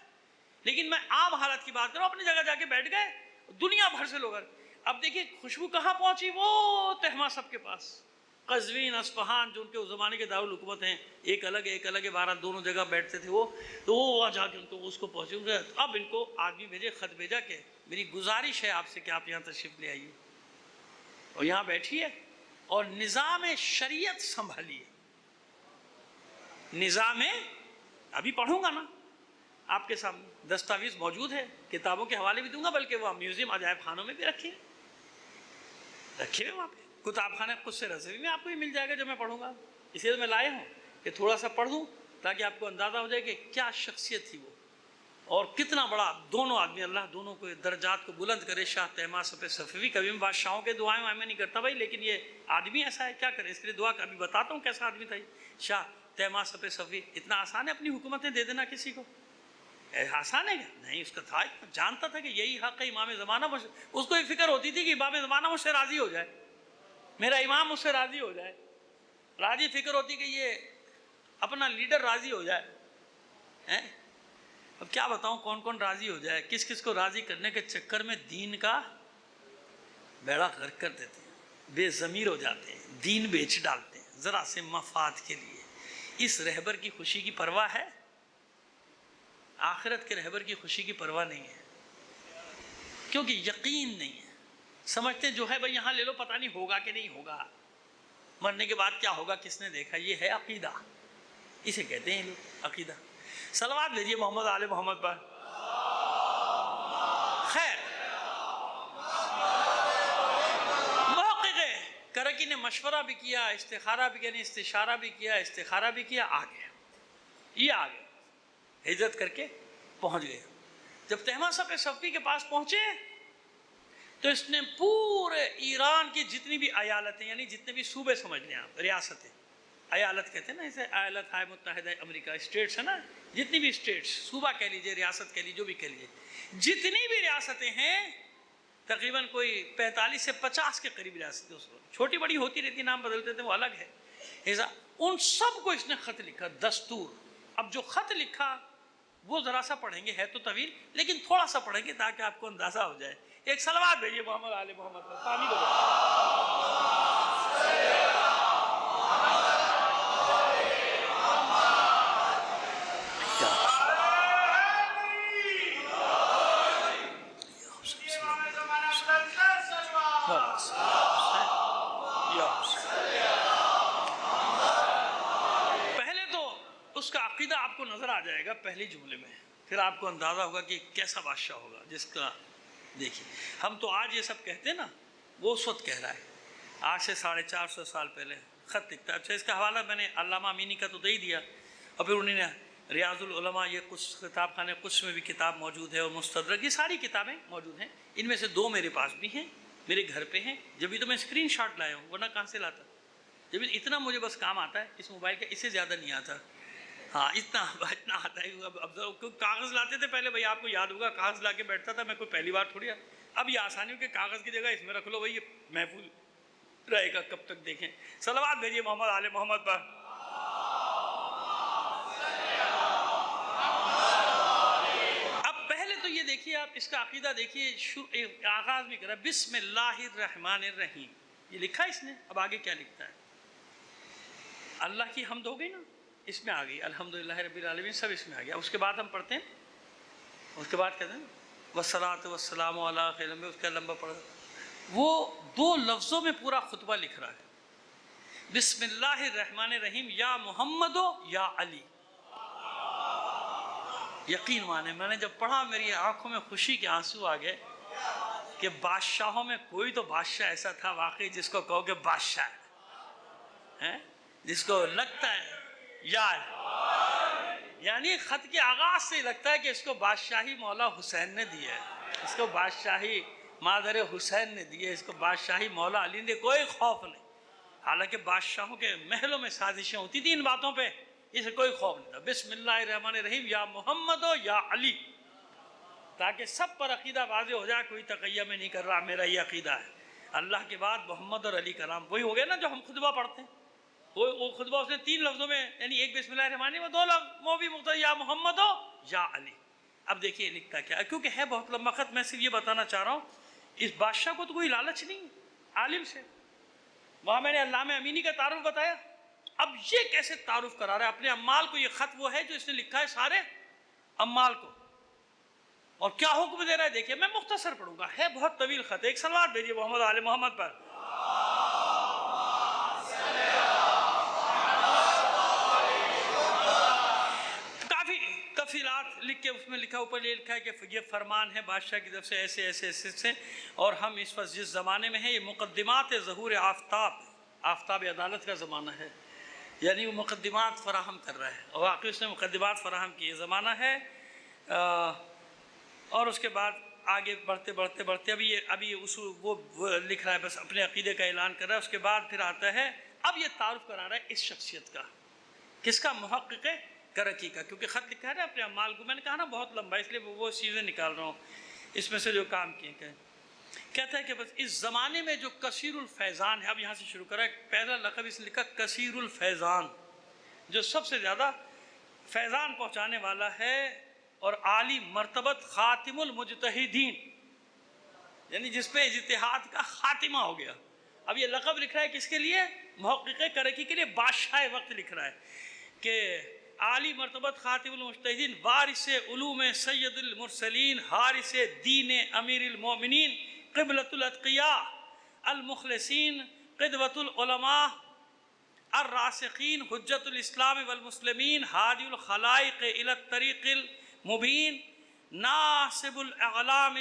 لیکن میں عام حالت کی بات کروں، اپنی جگہ جا کے بیٹھ گئے، دنیا بھر سے لوگ۔ اب دیکھیے خوشبو کہاں پہنچی؟ وہ طہماسب کے پاس، قزوین، اصفہان جو ان کے اس زمانے کے دارالحکومت ہیں، ایک الگ ہے ایک الگ ہے، 12 دونوں جگہ بیٹھتے تھے وہ، تو وہ وہاں جا کے ان کو اس کو پہنچے۔ اب ان کو آدمی بھیجے، خط بھیجا کہ میری گزارش ہے آپ سے کہ آپ یہاں تشریف لے آئیے اور یہاں بیٹھیے اور نظام شریعت سنبھالیے۔ نظام، ابھی پڑھوں گا نا آپ کے سامنے، دستاویز موجود ہے، کتابوں کے حوالے بھی دوں گا، بلکہ وہ میوزیم عجائب خانوں میں بھی رکھے ہوئے وہاں پہ، کتاب خانہ قدس رضوی میں آپ کو یہ مل جائے گا جو میں پڑھوں گا۔ اس لیے میں لایا ہوں کہ تھوڑا سا پڑھ دوں تاکہ آپ کو اندازہ ہو جائے کہ کیا شخصیت تھی وہ، اور کتنا بڑا دونوں آدمی، اللہ دونوں کو درجات کو بلند کرے۔ شاہ طہماسب صفوی، کبھی میں بادشاہوں کے دعائیں میں نہیں کرتا بھائی، لیکن یہ آدمی ایسا ہے، کیا کریں، اس کے لیے دعا کبھی بتاتا ہوں کیسا آدمی تھا یہ شاہ طہماسب صفوی۔ اتنا آسان ہے اپنی حکومتیں دے دینا کسی کو؟ آسان ہے کیا؟ نہیں، اس کا تھا، جانتا تھا کہ یہی حق ہے امام زمانہ مجھ، اس کو یہ فکر ہوتی تھی کہ امام زمانہ مجھ سے راضی ہو جائے، میرا امام مجھ سے راضی ہو جائے، راضی فکر ہوتی کہ یہ اپنا لیڈر راضی ہو جائے۔ اب کیا بتاؤں کون کون راضی ہو جائے، کس کس کو راضی کرنے کے چکر میں دین کا بیڑا غرق کر دیتے ہیں، بے ضمیر ہو جاتے ہیں، دین بیچ ڈالتے ہیں ذرا سے مفاد کے لیے۔ اس رہبر کی خوشی کی پرواہ ہے؟ آخرت کے رہبر کی خوشی کی پرواہ نہیں ہے، کیونکہ یقین نہیں ہے، سمجھتے ہیں جو ہے بھائی یہاں لے لو، پتہ نہیں ہوگا کہ نہیں ہوگا، مرنے کے بعد کیا ہوگا کس نے دیکھا۔ یہ ہے عقیدہ، اسے کہتے ہیں لوگ عقیدہ۔ صلوات بھیجیے محمد آل محمد پر۔ خیر، محقق کرکی نے مشورہ بھی کیا، استخارہ بھی کیا، استشارہ بھی کیا، استخارہ بھی کیا، آ گیا، یہ آ گیا، ہجرت کر کے پہنچ گئے۔ جب طہماسب صفوی کے پاس پہنچے تو اس نے پورے ایران کی جتنی بھی ایالتیں، یعنی جتنے بھی صوبے سمجھ لیں آپ، ریاستیں، ایالت کہتے ہیں نا اسے، ایالت ہائے متحدہ امریکہ، اسٹیٹس ہے نا، جتنی بھی اسٹیٹس، صوبہ کہہ لیجئے، ریاست کہہ لیجئے، جو بھی کہہ لیجئے، جتنی بھی ریاستیں ہیں تقریباً کوئی 45 سے 50 کے قریب ریاستیں اس وقت، چھوٹی بڑی ہوتی رہتی، نام بدلتے تھے، وہ الگ ہے، ایسا ان سب کو اس نے خط لکھا، دستور۔ اب جو خط لکھا وہ ذرا سا پڑھیں گے، ہے تو طویل لیکن تھوڑا سا پڑھیں گے تاکہ آپ کو اندازہ ہو جائے۔ ایک صلوات بھیجیے محمد آل محمد پر، تعمیر ہو جائے۔ پہلے تو اس کا عقیدہ آپ کو نظر آ جائے گا پہلی جملے میں، پھر آپ کو اندازہ ہوگا کہ کیسا بادشاہ ہوگا جس کا، دیکھیے ہم تو آج یہ سب کہتے ہیں نا، وہ اس وقت کہہ رہا ہے، آج سے 450 سال پہلے خط لکھتا ہے۔ اچھا اس کا حوالہ میں نے علامہ امینی کا تو دے ہی دیا، اور پھر انہوں نے ریاض العلماء، یہ کچھ کتاب خانے کچھ میں بھی کتاب موجود ہے، اور مستدرک، یہ ساری کتابیں موجود ہیں، ان میں سے 2 میرے پاس بھی ہیں، میرے گھر پہ ہیں، جبھی تو میں اسکرین شاٹ لایا ہوں، ورنہ کہاں سے لاتا؟ جب اتنا مجھے بس کام آتا ہے اس موبائل کا، اس سے زیادہ نہیں آتا، ہاں اتنا آتا ہے۔ اب کاغذ لاتے تھے پہلے، بھائی آپ کو یاد ہوگا کاغذ لا کے بیٹھتا تھا میں، کوئی پہلی بار تھوڑی، اب یہ آسانی ہو کہ کاغذ کی جگہ اس میں رکھ لو، بھائی یہ محفوظ رہے گا کب تک، دیکھیں۔ صلوات بھیجیے محمد آل محمد پر۔ اب پہلے تو یہ دیکھیے آپ اس کا عقیدہ دیکھیے، آغاز بھی کرا بسم اللہ الرحمن الرحیم، یہ لکھا اس نے، اب آگے کیا لکھتا ہے؟ اللہ کی حمد ہو گئی نا، اس میں آ گئی الحمدللہ رب العالمین، سب اس میں آ گیا۔ اس کے بعد ہم پڑھتے ہیں، اس کے بعد کہتے ہیں والصلاۃ والسلام علی خیر، اس کا لمبا پڑھا، وہ 2 لفظوں میں پورا خطبہ لکھ رہا ہے، بسم اللہ الرحمن الرحیم، یا محمد یا علی۔ یقین مانے میں نے جب پڑھا میری آنکھوں میں خوشی کے آنسو آ گئے کہ بادشاہوں میں کوئی تو بادشاہ ایسا تھا واقعی جس کو کہو کہ بادشاہ ہے، جس کو لگتا ہے یعنی خط کے آغاز سے لگتا ہے کہ اس کو بادشاہی مولا حسین نے دی ہے، اس کو بادشاہی مادر حسین نے دی ہے، اس کو بادشاہی مولا علی نے، کوئی خوف نہیں۔ حالانکہ بادشاہوں کے محلوں میں سازشیں ہوتی تھی ان باتوں پہ، اسے کوئی خوف نہیں تھا۔ بسم اللہ الرحمن الرحیم، یا محمد یا علی، تاکہ سب پر عقیدہ واضح ہو جائے، کوئی تقیہ میں نہیں کر رہا، میرا یہ عقیدہ ہے۔ اللہ کے بعد محمد اور علی کا نام، وہی ہو گیا نا جو ہم خطبہ پڑھتے ہیں، وہ خطبہ اس نے 3 لفظوں میں، یعنی ایک بسم اللہ الرحمن الرحیم، 2 لفظ، وہ بھی مختصر، یا محمد یا علی۔ اب دیکھیے لکھتا کیا ہے، کیونکہ ہے بہت لمبا خط، میں صرف یہ بتانا چاہ رہا ہوں، اس بادشاہ کو تو کوئی لالچ نہیں، عالم سے، وہاں میں نے علامہ امینی کا تعارف بتایا، اب یہ کیسے تعارف کرا رہا ہے اپنے اعمال کو؟ یہ خط وہ ہے جو اس نے لکھا ہے سارے اعمال کو، اور کیا حکم دے رہا ہے دیکھیے، میں مختصر پڑھوں گا، ہے بہت طویل خط۔ ایک صلوات بھیجیے محمد آل محمد پر۔ کافی تفصیلات لکھ کے اس میں لکھا، اوپر یہ لکھا ہے کہ یہ فرمان ہے بادشاہ کی طرف سے، ایسے ایسے ایسے سے، اور ہم اس وقت جس زمانے میں ہیں، یہ مقدمات ظہور آفتاب عدالت کا زمانہ ہے، یعنی وہ مقدمات فراہم کر رہا ہے، اور واقعی اس نے مقدمات فراہم کی، یہ زمانہ ہے۔ اور اس کے بعد آگے بڑھتے بڑھتے بڑھتے ابھی اصول وہ لکھ رہا ہے، بس اپنے عقیدے کا اعلان کر رہا ہے، اس کے بعد پھر آتا ہے، اب یہ تعارف کرا رہا ہے اس شخصیت کا، کس کا؟ محقق کرکی کا، کیونکہ خط لکھا ہے نا اپنے اعمال کو، میں نے کہا نا بہت لمبا، اس لیے وہ چیزیں نکال رہا ہوں اس میں سے جو کام کیے ہیں۔ کہتا ہے کہ بس اس زمانے میں جو کثیر الفیضان ہے، اب یہاں سے شروع کرا ہے، پہلا لقب اس نے لکھا کثیر الفیضان، جو سب سے زیادہ فیضان پہنچانے والا ہے، اور عالی مرتبت خاتم المجتہدین، یعنی جس پہ اجتہاد کا خاتمہ ہو گیا۔ اب یہ لقب لکھ رہا ہے کس کے لیے؟ محقق کرکی کے لیے، بادشاہ وقت لکھ رہا ہے کہ عالی مرتبت خاتم المجتہدین، وارث علوم سید المرسلین، حارث دین امیر المومنین، قبلۃ الاتقیاء المخلصین، قدوۃ العلماء الراسخین، حجت الاسلام والمسلمین، ہادی الخلائق الی الطریق المبین، ناصب الاعلام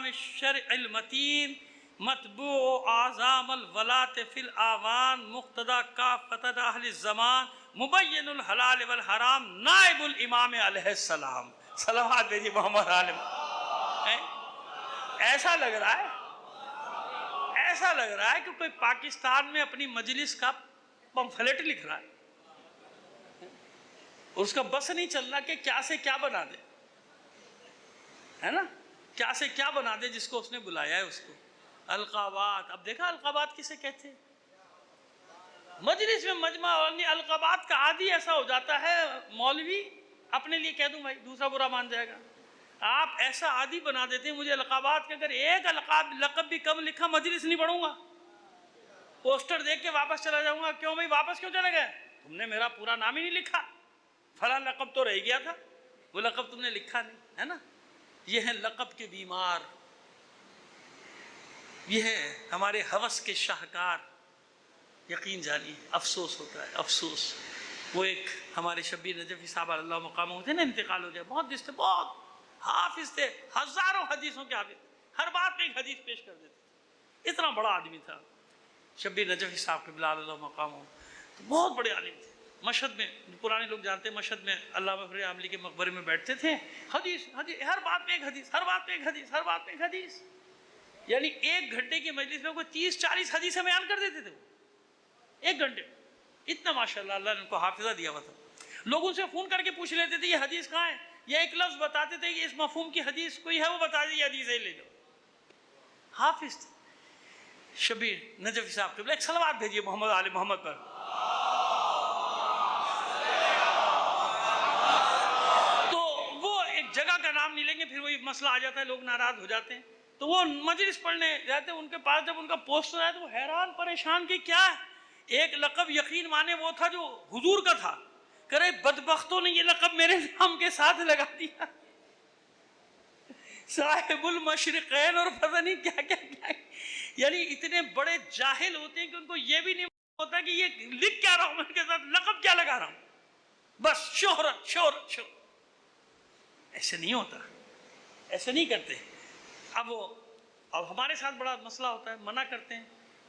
الشرع المتین، مطبوع اعظام الولات فی الاوان، مقتدى کافۃ اہل الزمان، مبین الحلال والحرام، نائب الامام علیہ السلام۔ صلوات بھیجیے محمد عالم۔ ایسا لگ رہا ہے کہ کوئی پاکستان میں اپنی مجلس کا پمفلٹ لکھ رہا ہے، اس کا بس نہیں چل رہا کہ کیا سے کیا بنا دے، ہے نا، کیا سے کیا بنا دے جس کو اس نے بلایا ہے اس کو۔ القابات، اب دیکھا القابات کسے کہتے ہیں؟ مجلس میں مجمع اور القابات کا عادی ایسا ہو جاتا ہے، مولوی اپنے لیے کہہ دوں بھائی دوسرا برا مان جائے گا، آپ ایسا عادی بنا دیتے ہیں مجھے القابات کے، اگر ایک لقب بھی کم لکھا مجلس نہیں پڑھوں گا، پوسٹر دیکھ کے واپس چلا جاؤں گا۔ کیوں بھائی واپس کیوں چلے گئے؟ تم نے میرا پورا نام ہی نہیں لکھا، فلاں لقب تو رہ گیا تھا، وہ لقب تم نے لکھا نہیں، ہے نا۔ یہ ہیں لقب کے بیمار، یہ ہے ہمارے ہوس کے شاہکار۔ یقین جانیے افسوس ہوتا ہے، افسوس۔ وہ ایک ہمارے شبیر نجفی صاحب اللہ مقام ہوتے نا، انتقال ہو گیا، بہت دست بہت حافظ تھے، ہزاروں حدیثوں کے حافظ، ہر بات میں ایک حدیث پیش کر دیتے، اتنا بڑا آدمی تھا شبیر نجفی صاحب قبلہ اللہ مقام ہو، تو بہت بڑے عالم تھے۔ مشہد میں پرانے لوگ جانتے ہیں، مشہد میں علامہ فرید عاملی کے مقبرے میں بیٹھتے تھے، حدیث حدیث، ہر بات میں ایک حدیث، ہر بات میں ایک حدیث، ہر بات میں ایک حدیث، یعنی ایک گھنٹے کی مجلس میں کوئی 30-40 حدیثیں بیان کر دیتے تھے وہ ایک گھنٹے میں، اتنا ماشاءاللہ اللہ نے ان کو حافظہ دیا ہوا تھا۔ لوگوں سے فون کر کے پوچھ لیتے تھے یہ حدیث کہاں ہے، یا ایک لفظ بتاتے تھے کہ اس مفہوم کی حدیث کوئی ہے وہ بتا دیجیے، حدیث ہے لے لو، حافظ تھے شبیر نجفی صاحب قبلہ۔ ایک صلوات بھیجیے محمد آل محمد پر۔ تو وہ ایک جگہ کا نام نہیں لیں گے، پھر وہی مسئلہ آ جاتا ہے، لوگ ناراض ہو جاتے ہیں، تو وہ مجلس پڑھنے جاتے ہیں، ان کے پاس جب ان کا پوسٹر آیا تو وہ حیران پریشان کہ کیا ہے، ایک لقب یقین مانے وہ تھا جو حضور کا تھا، کہ رہے بدبختوں نے یہ لقب میرے نام کے ساتھ لگا دیا، صاحب المشرقین اور پتہ نہیں کیا کیا کیا، یعنی اتنے بڑے جاہل ہوتے ہیں کہ ان کو یہ بھی نہیں ہوتا کہ یہ لکھ کیا رہا ہوں میں ان کے ساتھ، لقب کیا لگا رہا ہوں، بس شہرت شہرت شہرت۔ ایسے نہیں ہوتا، ایسے نہیں کرتے۔ اب ہمارے ساتھ بڑا مسئلہ ہوتا ہے، منع کرتے ہیں،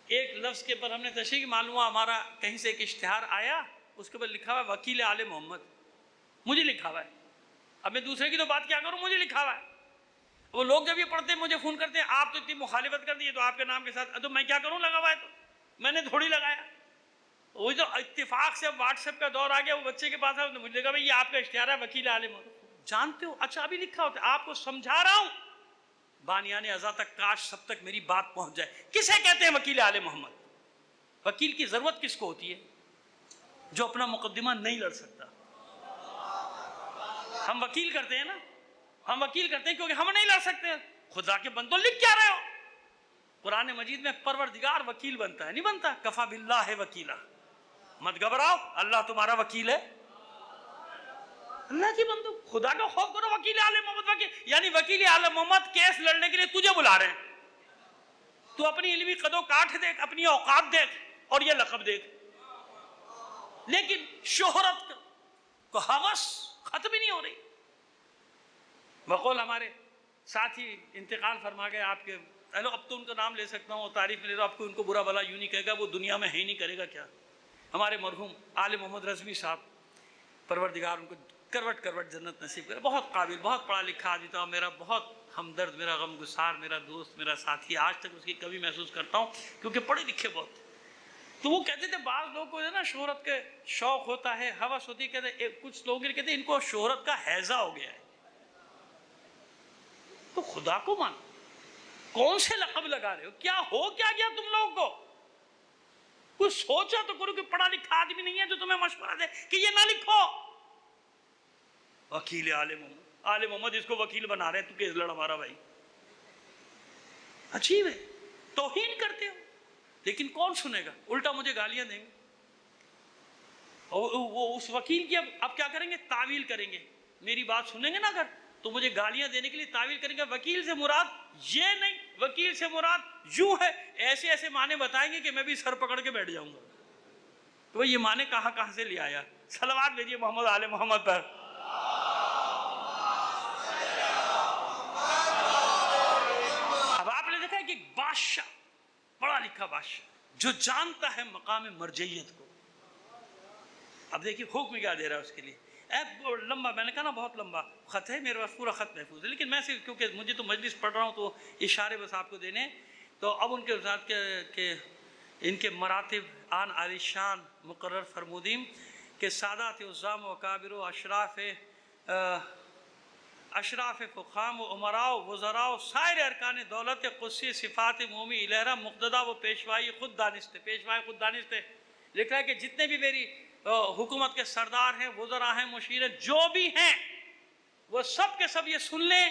ایک لفظ کے پر ہم نے تشریح معلوم ہوا، ہمارا کہیں سے ایک اشتہار آیا، اس کے پر لکھا ہوا ہے وکیل آل محمد، مجھے لکھا ہوا ہے، اب میں دوسرے کی تو بات کیا کروں، مجھے لکھا ہوا ہے۔ وہ لوگ جب یہ پڑھتے ہیں مجھے فون کرتے ہیں آپ تو اتنی مخالفت کر دی تو آپ کے نام کے ساتھ، تو میں کیا کروں، لگا ہوا ہے تو میں نے تھوڑی لگایا۔ وہ جو اتفاق سے اب واٹس ایپ کا دور آ گیا، وہ بچے کے پاس آیا، مجھے کہا بھائی یہ آپ کا اشتہار ہے وکیل عالم، جانتے ہو؟ اچھا ابھی لکھا ہوتا ہے، آپ کو سمجھا رہا ہوں، بانیان ازا تک کاش سب تک میری بات پہنچ جائے۔ کسے کہتے ہیں وکیل آل محمد؟ وکیل کی ضرورت کس کو ہوتی ہے؟ جو اپنا مقدمہ نہیں لڑ سکتا۔ ہم وکیل کرتے ہیں نا، ہم وکیل کرتے ہیں کیونکہ ہم نہیں لڑ سکتے۔ خدا کے بندو لکھ کیا رہے ہو؟ قرآن مجید میں پروردگار وکیل بنتا ہے، نہیں بنتا؟ کفا باللہ وکیلا، مت گھبراؤ اللہ تمہارا وکیل ہے۔ اللہ کی بندو خدا کا خوف کرو، وکیل آل محمد وکیل، یعنی وکیل آل محمد کیس لڑنے کے لیے تجھے بلا رہے ہیں، تو اپنی علمی قد و کاٹھ دیکھ، اپنی اوقات دیکھ، اور یہ لقب دیکھ۔ لیکن شہرت کو ہوس ختم ہی نہیں ہو رہی۔ بقول ہمارے ساتھی انتقال فرما گئے آپ کے، اب تو ان کا نام لے سکتا ہوں، تعریف لے رہا ہوں، آپ کو ان کو برا بھلا یوں نہیں کہے گا، وہ دنیا میں ہے ہی نہیں، کرے گا کیا؟ ہمارے مرحوم آل محمد رضوی صاحب، پروردگار ان کو کروٹ کروٹ جنت نصیب کرے، بہت قابل، بہت پڑھا لکھا آدمی تھا، میرا بہت ہمدرد، میرا غم گسار، میرا دوست، میرا ساتھی، آج تک اس کی کبھی محسوس کرتا ہوں کیونکہ پڑھے لکھے بہت۔ تو وہ کہتے تھے بعض لوگ کو نا شہرت کے شوق ہوتا ہے، ہوس ہوتی ہے، کہتے کچھ لوگ کہتے ہیں ان کو شہرت کا ہیضہ ہو گیا ہے۔ تو خدا کو مان، کون سے لقب لگا رہے ہو؟ کیا ہو کیا گیا تم لوگوں کو؟ کچھ سوچا تو کرو کہ پڑھا لکھا آدمی نہیں ہے جو تمہیں مشورہ دے کہ یہ نہ لکھو۔ وکیل آل محمد، آل محمد اس کو وکیل بنا رہے ہیں، تو کیس لڑ ہمارا بھائی۔ عجیب ہے، توہین کرتے ہو، لیکن کون سنے گا؟ الٹا مجھے گالیاں دیں گے۔ وہ اس وکیل کی اب کیا کریں گے؟ تعویل کریں گے، میری بات سنیں گے نا اگر تو مجھے گالیاں دینے کے لیے تعویل کریں گے، وکیل سے مراد یہ نہیں، وکیل سے مراد یوں ہے، ایسے ایسے معنی بتائیں گے کہ میں بھی سر پکڑ کے بیٹھ جاؤں گا۔ تو یہ معنی کہاں سے لے آیا؟ صلوات بھیجیے محمد آل محمد پر۔ اب آپ نے دیکھا ہے کہ ایک بادشاہ، پڑھا لکھا بادشاہ جو جانتا ہے مقام مرجعیت کو، اب دیکھیے حکم کیا دے رہا ہے اس کے لیے۔ لمبا، میں نے کہا نا بہت لمبا خط ہے، میرے پاس پورا خط محفوظ ہے، لیکن میں صرف کیونکہ مجھے تو مجلس پڑھ رہا ہوں تو اشارے بس آپ کو دینے۔ تو اب ان کے ساتھ کہ ان کے مراتب آن عالی شان مقرر فرمودیم کہ سادات عظام و کابر و اشراف فخام و عمراء و وزراء و سائر ارکان دولت قدسی صفات مومی الہرہ مقتدا و پیشوائی خود دانست، پیشوائی خود دانست ہے۔ لکھ رہا ہے کہ جتنے بھی میری حکومت کے سردار ہیں، وزراء ہیں، مشیر ہیں، جو بھی ہیں، وہ سب کے سب یہ سن لیں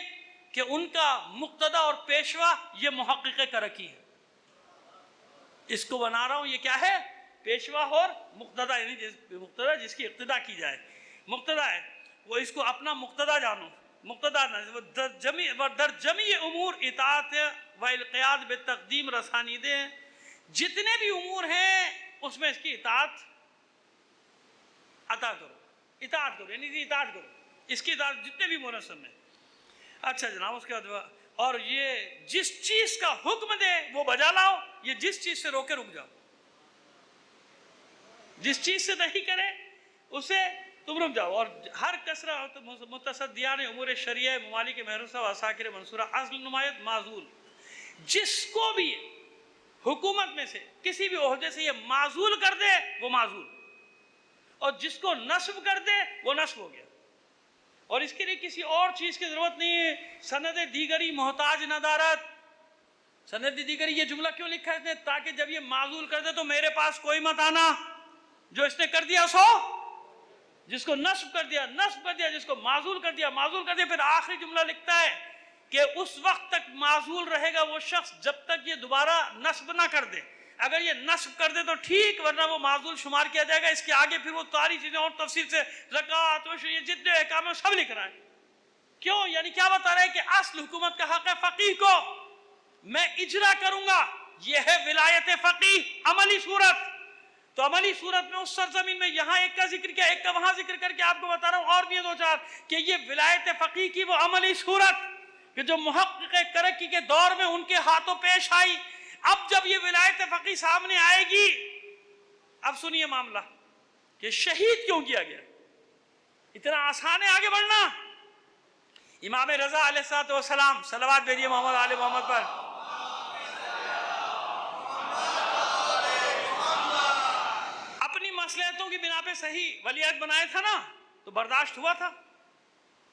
کہ ان کا مقتدا اور پیشوا یہ محقق کرکی ہے۔ اس کو بنا رہا ہوں، یہ کیا ہے؟ پیشوا اور مقتدا، یعنی مقتدا جس کی اقتدا کی جائے، مقتدا ہے وہ، اس کو اپنا مقتدا جانو، مقتدا در جمیع امور اطاعت و القیاد بتقدیم رسانیدے ہیں، جتنے بھی امور ہیں اس میں اس کی اطاعت کرو، یعنی اطاعت کرو، اس کی اطاعت جتنے بھی منظم ہیں۔ اچھا جناب، اس کے بعد اور یہ جس چیز کا حکم دے وہ بجا لاؤ، یہ جس چیز سے روکے رک جاؤ، جس چیز سے نہیں کرے اسے تم رک جاؤ۔ اور ہر کسرہ متصدیان امور شریعہ ممالک محروسہ و عساکر منصورہ عزل نمایت معزول، جس کو بھی حکومت میں سے کسی بھی عہدے سے یہ معزول کر دے وہ معزول، اور جس کو نصب کر دے وہ نصب ہو گیا، اور اس کے لیے کسی اور چیز کی ضرورت نہیں ہے۔ سند دیگری محتاج ندارت، سند دیگری یہ جملہ کیوں لکھا ہے تاکہ جب یہ معزول کر دے تو میرے پاس کوئی مت آنا، جو اس نے کر دیا سو، جس کو نصب کر دیا نصب کر دیا، جس کو معزول کر دیا معزول کر دیا۔ پھر آخری جملہ لکھتا ہے کہ اس وقت تک معزول رہے گا وہ شخص جب تک یہ دوبارہ نصب نہ کر دے، اگر یہ نصب کر دے تو ٹھیک، ورنہ وہ معزول شمار کیا جائے گا۔ اس کے آگے پھر وہ ساری چیزیں اور تفصیل سے زکوٰۃ و یہ جتنے احکام ہیں سب لکھ رہا ہے۔ کیوں؟ یعنی کیا بتا رہا ہے کہ اصل حکومت کا حق ہے فقیہ کو، میں اجرا کروں گا، یہ ہے ولایت فقیہ عملی صورت۔ تو عملی صورت میں اس سرزمین میں یہاں ایک کا ذکر کیا، ایک کا وہاں ذکر کر کے آپ کو بتا رہا ہوں، اور بھی دو چار، کہ یہ ولایت فقیہ کی وہ عملی صورت کہ جو محقق کرکی کے دور میں ان کے ہاتھوں پیش آئی۔ اب جب یہ ولایت فقیہ سامنے آئے گی، اب سنیے معاملہ کہ شہید کیوں کیا گیا، اتنا آسان ہے آگے بڑھنا۔ امام رضا علیہ السلام، صلوات بھیجیے محمد آل محمد پر۔ اپنی مصلحتوں کی بنا پہ صحیح ولیعہد بنایا تھا نا، تو برداشت ہوا تھا۔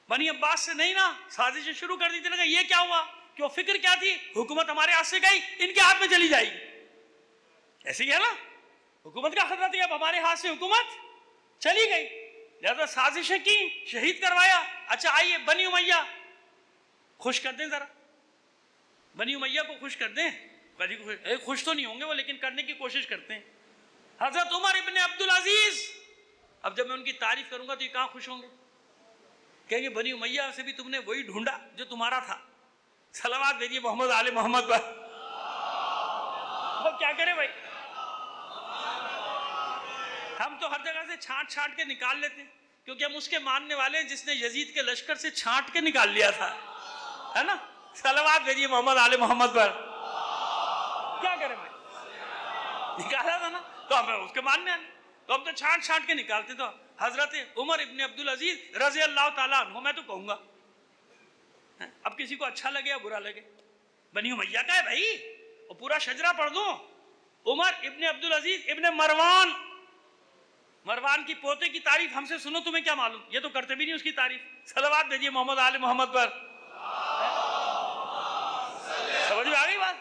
بنی عباس سے نہیں نا، سازشیں شروع کر دی تھی نا، کہ یہ کیا ہوا، کیوں فکر کیا تھی، حکومت ہمارے ہاتھ سے گئی، ان کے ہاتھ میں چلی جائے گی، ایسے ہی ہے نا، حکومت کا خطرہ تھا، اب ہمارے ہاتھ سے حکومت چلی گئی، لہذا سازشیں کی، شہید کروایا۔ اچھا آئیے بنی امیہ خوش کر دیں، ذرا بنی امیہ کو خوش کر دیں، خوش تو نہیں ہوں گے وہ، لیکن کرنے کی کوشش کرتے ہیں۔ حضرت عمر ابن عبدالعزیز، اب جب میں ان کی تعریف کروں گا تو یہ کہاں خوش ہوں گے، کہیں گے بنی امیہ سے بھی تم نے وہی ڈھونڈا جو تمہارا تھا۔ صلوات بھیجیے محمد آل محمد پر۔ وہ کیا کرے بھائی، ہم تو ہر جگہ سے چھانٹ چھانٹ کے نکال لیتے ہیں، کیونکہ ہم اس کے ماننے والے ہیں جس نے یزید کے لشکر سے چھانٹ کے نکال لیا تھا، ہے نا۔ صلوات بھیجیے محمد آل محمد پر۔ کیا کرے بھائی، نکالا تھا نا، تو ہمیں اس کے ماننے ہیں، تو ہم تو چھانٹ چھانٹ کے نکالتے۔ تو حضرت عمر ابن عبدالعزیز رضی اللہ تعالیٰ عنہ، میں تو کہوں گا، اب کسی کو اچھا لگے یا برا لگے، بنی امیہ کا ہے بھائی، وہ پورا شجرہ پڑھ دوں۔ عمر ابن عبدالعزیز ابن مروان، مروان کی پوتے کی تعریف ہم سے سنو، تمہیں کیا معلوم، یہ تو کرتے بھی نہیں اس کی تعریف۔ صلوات بھیجیے محمد آل محمد پر۔ سمجھ میں آ گئی بات،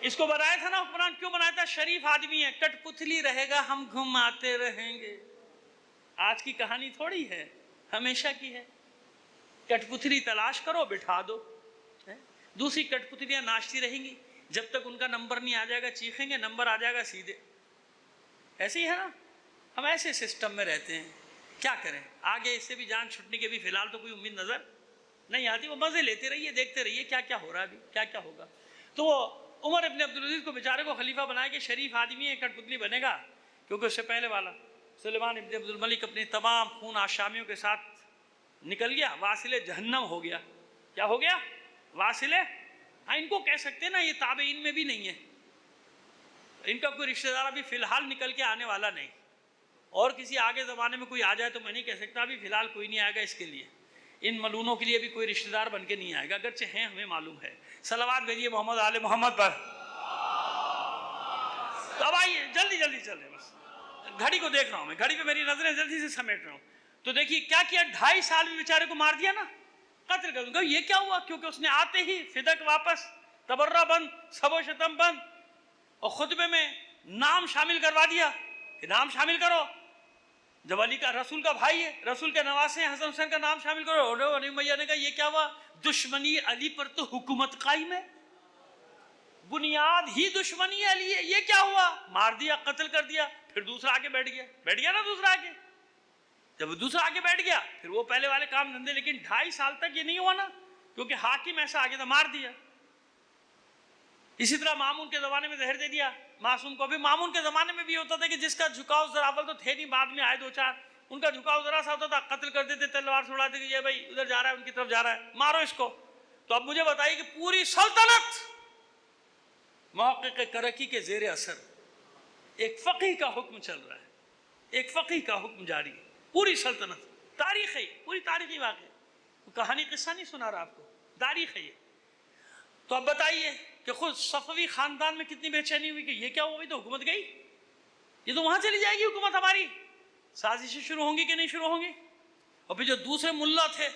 اس کو بنایا تھا نا حکمران، کیوں بنایا تھا، شریف آدمی ہے، کٹ پتلی رہے گا، ہم گھماتے رہیں گے۔ آج کی کہانی تھوڑی ہے، ہمیشہ کی ہے، کٹ پتلی تلاش کرو بٹھا دو، دوسری کٹ پتلیاں ناچتی رہیں گی، جب تک ان کا نمبر نہیں آ جائے گا چیخیں گے، نمبر آ جائے گا سیدھے۔ ایسے ہی ہے نا، ہم ایسے سسٹم میں رہتے ہیں، کیا کریں، آگے اس سے بھی جان چھٹنے کی بھی فی الحال تو کوئی امید نظر نہیں آتی، وہ مزے لیتے رہیے، دیکھتے رہیے کیا کیا ہو رہا ہے ابھی، کیا کیا ہوگا۔ تو وہ عمر ابن عبدالعزیز کو بیچارے کو خلیفہ بنایا کہ شریف آدمی ہے، کٹ پتلی بنے گا، کیونکہ اس سے پہلے والا سلیمان ابن عبد الملک اپنی تمام خون آشامیوں کے ساتھ نکل گیا، واصل جہنم ہو گیا۔ کیا ہو گیا، واصل، ہاں ان کو کہہ سکتے ہیں نا، یہ تابعین میں بھی نہیں ہے، ان کا کوئی رشتہ دار ابھی فی الحال نکل کے آنے والا نہیں، اور کسی آگے زمانے میں کوئی آ جائے تو میں نہیں کہہ سکتا، ابھی فی الحال کوئی نہیں آئے گا اس کے لیے، ان ملونوں کے لیے بھی کوئی رشتہ دار بن کے نہیں آئے گا، اگرچہ ہیں ہمیں معلوم ہے۔ صلوات بھیجیے محمد آل محمد پر۔ تو اب آئیے جلدی جلدی چلیں، بس گھڑی کو دیکھ رہا ہوں میں, گھڑی پہ میری نظریں جلدی سے سمیٹ رہا ہوں. تو دیکھیے کیا کیا, 2.5 سال میں بیچارے کو مار دیا نا, قتل کر دوں گا. یہ کیا ہوا؟ کیونکہ اس نے آتے ہی فدق واپس, تبرہ بند, سب و شتم بند, اور خطبے میں نام شامل کروا دیا کہ نام شامل کرو. جب علی کا رسول کا بھائی ہے, رسول کے نواسے ہیں, حسن حسین کا نام شامل کرو. اور علی میاں نے کہا یہ کیا ہوا؟ دشمنی علی پر تو حکومت قائم ہے, بنیاد ہی دشمنی علی ہے, یہ کیا ہوا؟ مار دیا, قتل کر دیا. پھر دوسرا آگے بیٹھ گیا نا دوسرا آگے. جب دوسرا آگے بیٹھ گیا پھر وہ پہلے والے کام دھندے. لیکن 2.5 سال تک یہ نہیں ہوا نا, کیونکہ حاکم ایسا آگے تھا, مار دیا. اسی طرح مامون کے زمانے میں زہر دے دیا معصوم کو. بھی مامون کے زمانے میں بھی ہوتا تھا کہ جس کا جھکاؤ ذرا, اول تو تھے نہیں, بعد میں آئے 2-4, ان کا جھکاؤ ذرا سا ہوتا تھا, قتل کر دیتے, تلوار چھوڑا دیتے کہ یہ بھائی ادھر جا رہا ہے, ان کی طرف جا رہا ہے, مارو اس کو. تو اب مجھے بتائیے کہ پوری سلطنت محقق کرکی کے زیر اثر, ایک فقیہ کا حکم چل رہا ہے, ایک فقیہ کا حکم جاری ہے, پوری سلطنت. تاریخ ہے, پوری تاریخی واقعہ, کہانی قصہ نہیں سنا رہا آپ کو, تاریخ ہے یہ. تو اب بتائیے کہ خود صفوی خاندان میں کتنی بے چینی ہوئی کہ یہ کیا ہوا, تو حکومت گئی, یہ تو وہاں چلی جائے گی حکومت ہماری. سازشیں شروع ہوں گی کہ نہیں شروع ہوں گی؟ اور پھر جو دوسرے ملا تھے,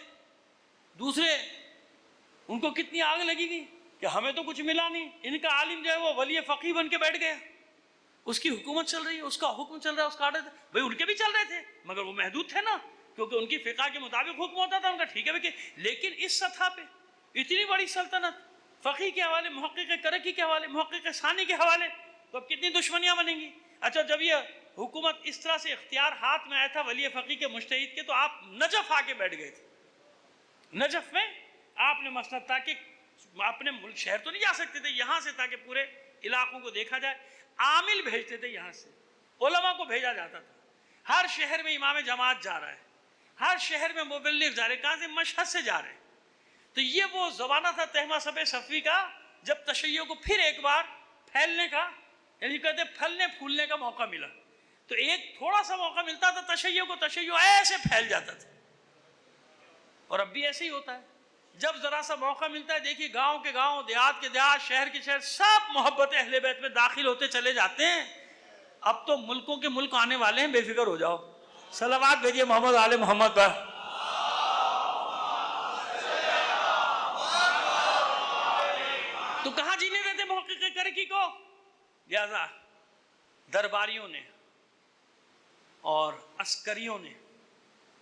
دوسرے, ان کو کتنی آگ لگی گئی کہ ہمیں تو کچھ ملا نہیں, ان کا عالم جو ہے وہ ولی فقیہ بن کے بیٹھ گیا, اس کی حکومت چل رہی ہے, اس کا حکم چل رہا ہے, اس کا آرڈر. بھائی ان کے بھی چل رہے تھے مگر وہ محدود تھے نا, کیونکہ ان کی فقہ کے مطابق حکم ہوتا تھا ان کا, ٹھیک ہے. لیکن اس سطح پہ اتنی بڑی سلطنت, فقیہ کے حوالے, محقق کرکی کے حوالے, محقق ثانی کے حوالے, تو اب کتنی دشمنیاں بنیں گی. اچھا جب یہ حکومت اس طرح سے اختیار ہاتھ میں آیا تھا ولی فقیہ کے, مجتہد کے, تو آپ نجف آ کے بیٹھ گئے تھے. نجف میں آپ نے مسند, تاکہ اپنے ملک شہر تو نہیں جا سکتے تھے یہاں سے, تاکہ پورے علاقوں کو دیکھا جائے, عامل بھیجتے تھے یہاں سے, علماء کو بھیجا جاتا تھا. ہر شہر میں امام جماعت جا رہا ہے, ہر شہر میں مبلغ جا رہے, کہاں سے؟ مشہد سے جا رہے ہیں. تو یہ وہ زمانہ تھا تہمہ سب صفوی کا, جب تشیع کو پھر ایک بار پھیلنے کا, یعنی کہتے پھلنے پھولنے کا موقع ملا. تو ایک تھوڑا سا موقع ملتا تھا تشیع کو, تشیع ایسے پھیل جاتا تھا. اور اب بھی ایسے ہی ہوتا ہے, جب ذرا سا موقع ملتا ہے, دیکھیے گاؤں کے گاؤں, دیہات کے دیہات, شہر کے شہر, سب محبت اہل بیت میں داخل ہوتے چلے جاتے ہیں. اب تو ملکوں کے ملک آنے والے ہیں, بے فکر ہو جاؤ. صلوات بھیجیے محمد آل محمد پر. تو کہاں جینے دیتے محقق کرکی کو؟ لہذا درباریوں نے اور عسکریوں نے,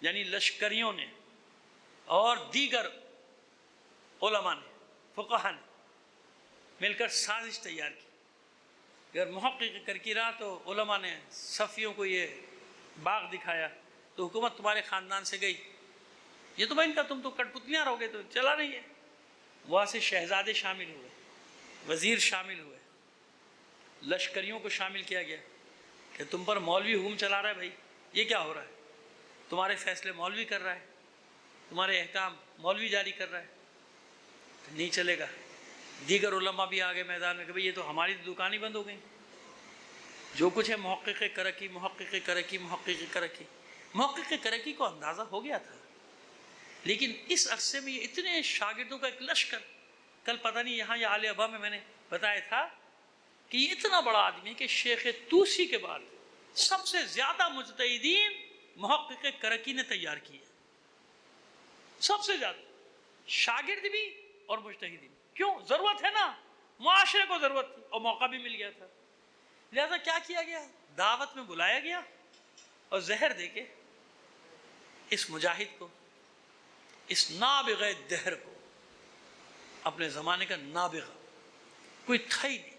یعنی لشکریوں نے, اور دیگر علماء نے, فقہاء نے مل کر سازش تیار کی. اگر محقق کرکی رہا تو علماء نے صفیوں کو یہ باغ دکھایا, تو حکومت تمہارے خاندان سے گئی. یہ تو بھائی ان کا, تم تو کٹ پتلیاں رہو گے, تو چلا نہیں ہے. وہاں سے شہزادے شامل ہوئے, وزیر شامل ہوئے, لشکریوں کو شامل کیا گیا کہ تم پر مولوی حکم چلا رہا ہے, بھائی یہ کیا ہو رہا ہے؟ تمہارے فیصلے مولوی کر رہا ہے, تمہارے احکام مولوی جاری کر رہا ہے, نہیں چلے گا. دیگر علماء بھی آگے میدان میں کہ بھئی یہ تو ہماری دکانیں بند ہو گئیں. جو کچھ ہے محقق کرکی, محقق کرکی, محقق کرکی. محقق کرکی کو اندازہ ہو گیا تھا, لیکن اس عرصے میں یہ اتنے شاگردوں کا ایک لشکر, کل پتہ نہیں یہاں یا آل ابا میں نے بتایا تھا کہ یہ اتنا بڑا آدمی ہے کہ شیخ توسی کے بعد سب سے زیادہ مجتہدین محقق کرکی نے تیار کیے, سب سے زیادہ شاگرد بھی اور مجتہدین. کیوں؟ ضرورت ہے نا, معاشرے کو ضرورت تھی اور موقع بھی مل گیا تھا. لہذا کیا کیا گیا؟ دعوت میں بلایا گیا اور زہر دے کے اس مجاہد کو, اس نابغہ دہر کو, اپنے زمانے کا نابغہ, کوئی تھا ہی نہیں,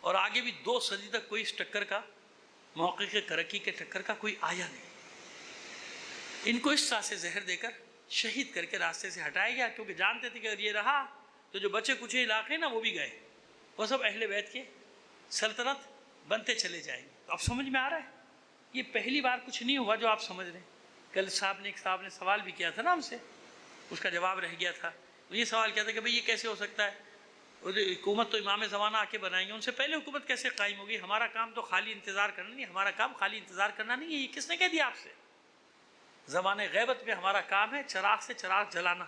اور آگے بھی 2 صدی تک کوئی اس ٹکر کا, محقق کرکی کے ٹکر کا کوئی آیا نہیں. ان کو اس طرح سے زہر دے کر شہید کر کے راستے سے ہٹایا گیا, کیونکہ جانتے تھے کہ اگر یہ رہا تو جو بچے کچھ علاقے نا وہ بھی گئے, وہ سب اہل بیت کے سلطنت بنتے چلے جائیں گے. تو اب سمجھ میں آ رہا ہے, یہ پہلی بار کچھ نہیں ہوا جو آپ سمجھ رہے ہیں. کل ایک صاحب نے سوال بھی کیا تھا نا ہم سے, اس کا جواب رہ گیا تھا. یہ سوال کیا تھا کہ بھئی یہ کیسے ہو سکتا ہے, حکومت تو امام زمانہ آ کے بنائیں گے, ان سے پہلے حکومت کیسے قائم ہوگی؟ ہمارا کام تو خالی انتظار کرنا نہیں, ہمارا کام خالی انتظار کرنا نہیں ہے. یہ کس نے کہہ دیا آپ سے؟ زمانے غیبت میں ہمارا کام ہے چراغ سے چراغ جلانا,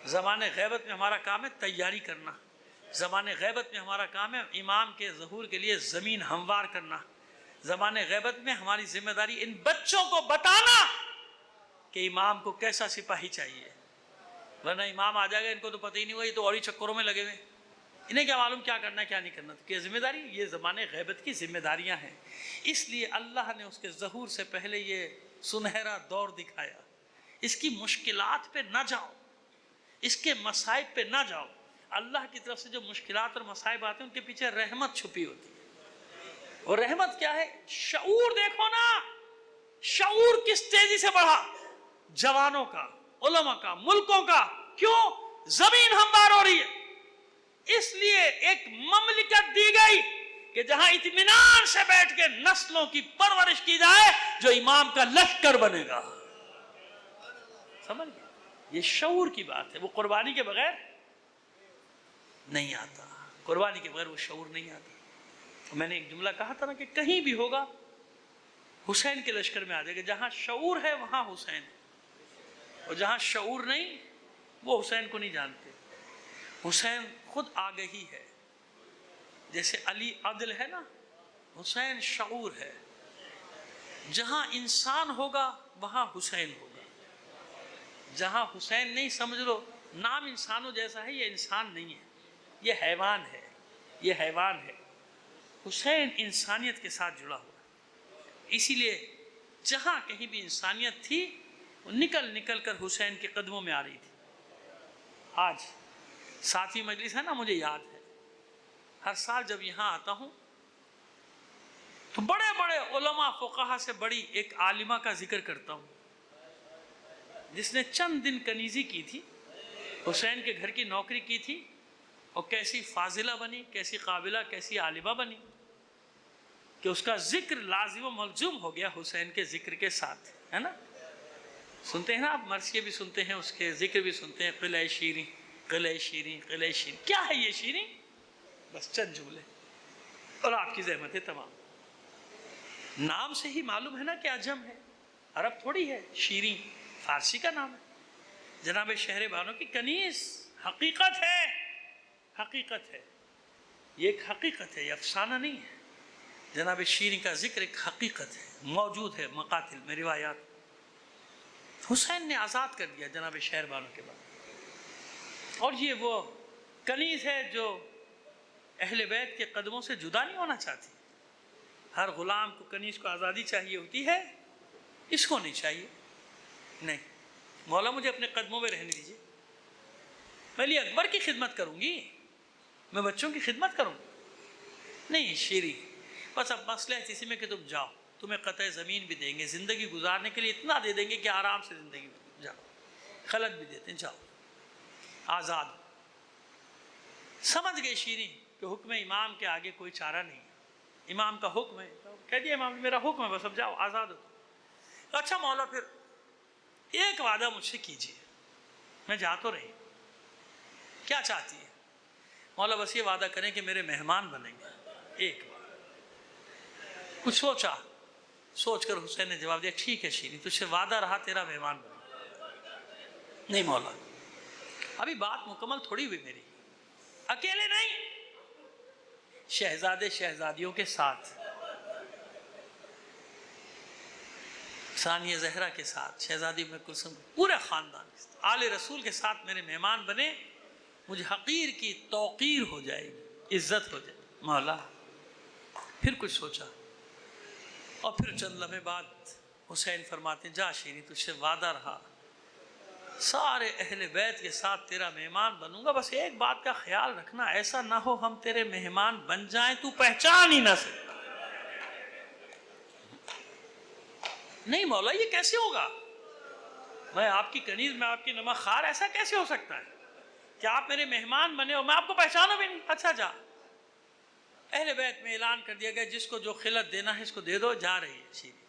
زمانے غیبت میں ہمارا کام ہے تیاری کرنا, زمانے غیبت میں ہمارا کام ہے امام کے ظہور کے لیے زمین ہموار کرنا, زمان غیبت میں ہماری ذمہ داری ان بچوں کو بتانا کہ امام کو کیسا سپاہی چاہیے، ورنہ امام آ جائے گا ان کو تو پتہ ہی نہیں ہوگا، یہ تو اور ہی چکروں میں لگے ہوئے، انہیں کیا معلوم کیا کرنا ہے کیا نہیں کرنا۔ کہ ذمہ داری یہ زمان غیبت کی ذمہ داریاں ہیں، اس لیے اللہ نے اس کے ظہور سے پہلے یہ سنہرا دور دکھایا۔ اس کی مشکلات پہ نہ جاؤ، اس کے مصائب پہ نہ جاؤ۔ اللہ کی طرف سے جو مشکلات اور مصائب آتے ہیں ان کے پیچھے رحمت چھپی ہوتی ہے، اور رحمت کیا ہے؟ شعور دیکھو نا، شعور کس تیزی سے بڑھا، جوانوں کا، علماء کا، ملکوں کا۔ کیوں؟ زمین ہموار ہو رہی ہے، اس لیے ایک مملکت دی گئی کہ جہاں اطمینان سے بیٹھ کے نسلوں کی پرورش کی جائے، جو امام کا لشکر بنے گا۔ سمجھ گئے؟ یہ شعور کی بات ہے، وہ قربانی کے بغیر نہیں آتا، قربانی کے بغیر وہ شعور نہیں آتا۔ میں نے ایک جملہ کہا تھا نا کہ کہیں بھی ہوگا حسین کے لشکر میں آ جائے گا، جہاں شعور ہے وہاں حسین ہے، اور جہاں شعور نہیں وہ حسین کو نہیں جانتے۔ حسین خود آگہی ہے، جیسے علی عدل ہے نا، حسین شعور ہے۔ جہاں انسان ہوگا وہاں حسین ہوگا، جہاں حسین نہیں، سمجھ لو نام انسانوں جیسا ہے، یہ انسان نہیں ہے، یہ حیوان ہے، یہ حیوان ہے۔ حسین انسانیت کے ساتھ جڑا ہوا، اسی لیے جہاں کہیں بھی انسانیت تھی وہ نکل نکل کر حسین کے قدموں میں آ رہی تھی۔ آج 7ویں مجلس ہے نا، مجھے یاد ہے ہر سال جب یہاں آتا ہوں تو بڑے بڑے علماء فقہا سے بڑی ایک عالمہ کا ذکر کرتا ہوں، جس نے چند دن کنیزی کی تھی، حسین کے گھر کی نوکری کی تھی، اور کیسی فاضلہ بنی، کیسی قابلہ، کیسی عالمہ بنی کہ اس کا ذکر لازم و ملزوم ہو گیا حسین کے ذکر کے ساتھ، ہے نا؟ سنتے ہیں نا آپ، مرثیے بھی سنتے ہیں، اس کے ذکر بھی سنتے ہیں، قلعہ شیریں، قلعہ شیریں، قلعہ شیریں۔ کیا ہے یہ شیریں؟ بس چند جملے اور آپ کی زحمتیں تمام۔ نام سے ہی معلوم ہے نا کہ عجم ہے، عرب تھوڑی ہے۔ شیریں فارسی کا نام ہے، جناب شہر بانو کی کنیز۔ حقیقت ہے، حقیقت ہے، یہ ایک حقیقت ہے، یہ افسانہ نہیں ہے۔ جناب شیریں کا ذکر ایک حقیقت ہے، موجود ہے مقاتل میں، روایات۔ حسین نے آزاد کر دیا جناب شہر بانو کے بعد، اور یہ وہ کنیز ہے جو اہل بیت کے قدموں سے جدا نہیں ہونا چاہتی۔ ہر غلام کو، کنیز کو آزادی چاہیے ہوتی ہے، اس کو نہیں چاہیے۔ نہیں، مولا مجھے اپنے قدموں میں رہنے دیجیے، میں علی اکبر کی خدمت کروں گی، میں بچوں کی خدمت کروں گی۔ نہیں شیریں، بس اب مسئلہ ہے اسی میں کہ تم جاؤ، تمہیں قطع زمین بھی دیں گے، زندگی گزارنے کے لیے اتنا دے دیں گے کہ آرام سے زندگی جاؤ، خلعت بھی دیتے ہیں، جاؤ آزاد۔ سمجھ گئے شیریں کہ حکم امام کے آگے کوئی چارہ نہیں ہے، امام کا حکم ہے، کہہ دیا امام میرا حکم ہے، بس اب جاؤ آزاد ہو۔ اچھا مولا پھر ایک وعدہ مجھ سے کیجیے، میں جا تو رہی، کیا چاہتی ہے؟ مولا بس یہ وعدہ کریں کہ میرے مہمان بنیں گے۔ ایک بار کچھ سوچا، سوچ کر حسین نے جواب دیا ٹھیک ہے شیریں، تجھ سے وعدہ رہا، تیرا مہمان بنے۔ نہیں مولا، ابھی بات مکمل تھوڑی ہوئی میری، اکیلے نہیں، شہزادے شہزادیوں کے ساتھ، ثانیہ زہرا کے ساتھ، شہزادی ام کلثوم، پورے خاندان کے ساتھ، آل رسول کے ساتھ میرے مہمان بنے، مجھے حقیر کی توقیر ہو جائے گی، عزت ہو جائے گی۔ مولا پھر کچھ سوچا، اور پھر چند لمحے بعد حسین فرماتے ہیں جا شیریں، تجھ سے وعدہ رہا، سارے اہل بیت کے ساتھ تیرا مہمان بنوں گا، بس ایک بات کا خیال رکھنا، ایسا نہ ہو ہم تیرے مہمان بن جائیں تو پہچان ہی نہ سکے۔ نہیں مولا یہ کیسے ہوگا، میں آپ کی کنیز، میں آپ کی نمک خوار، ایسا کیسے ہو سکتا ہے کہ آپ میرے مہمان بنے اور میں آپ کو پہچانوں بھی نہیں؟ اچھا جا۔ اہل بیت میں اعلان کر دیا گیا جس کو جو خلعت دینا ہے اس کو دے دو، جا رہی ہے شیریں۔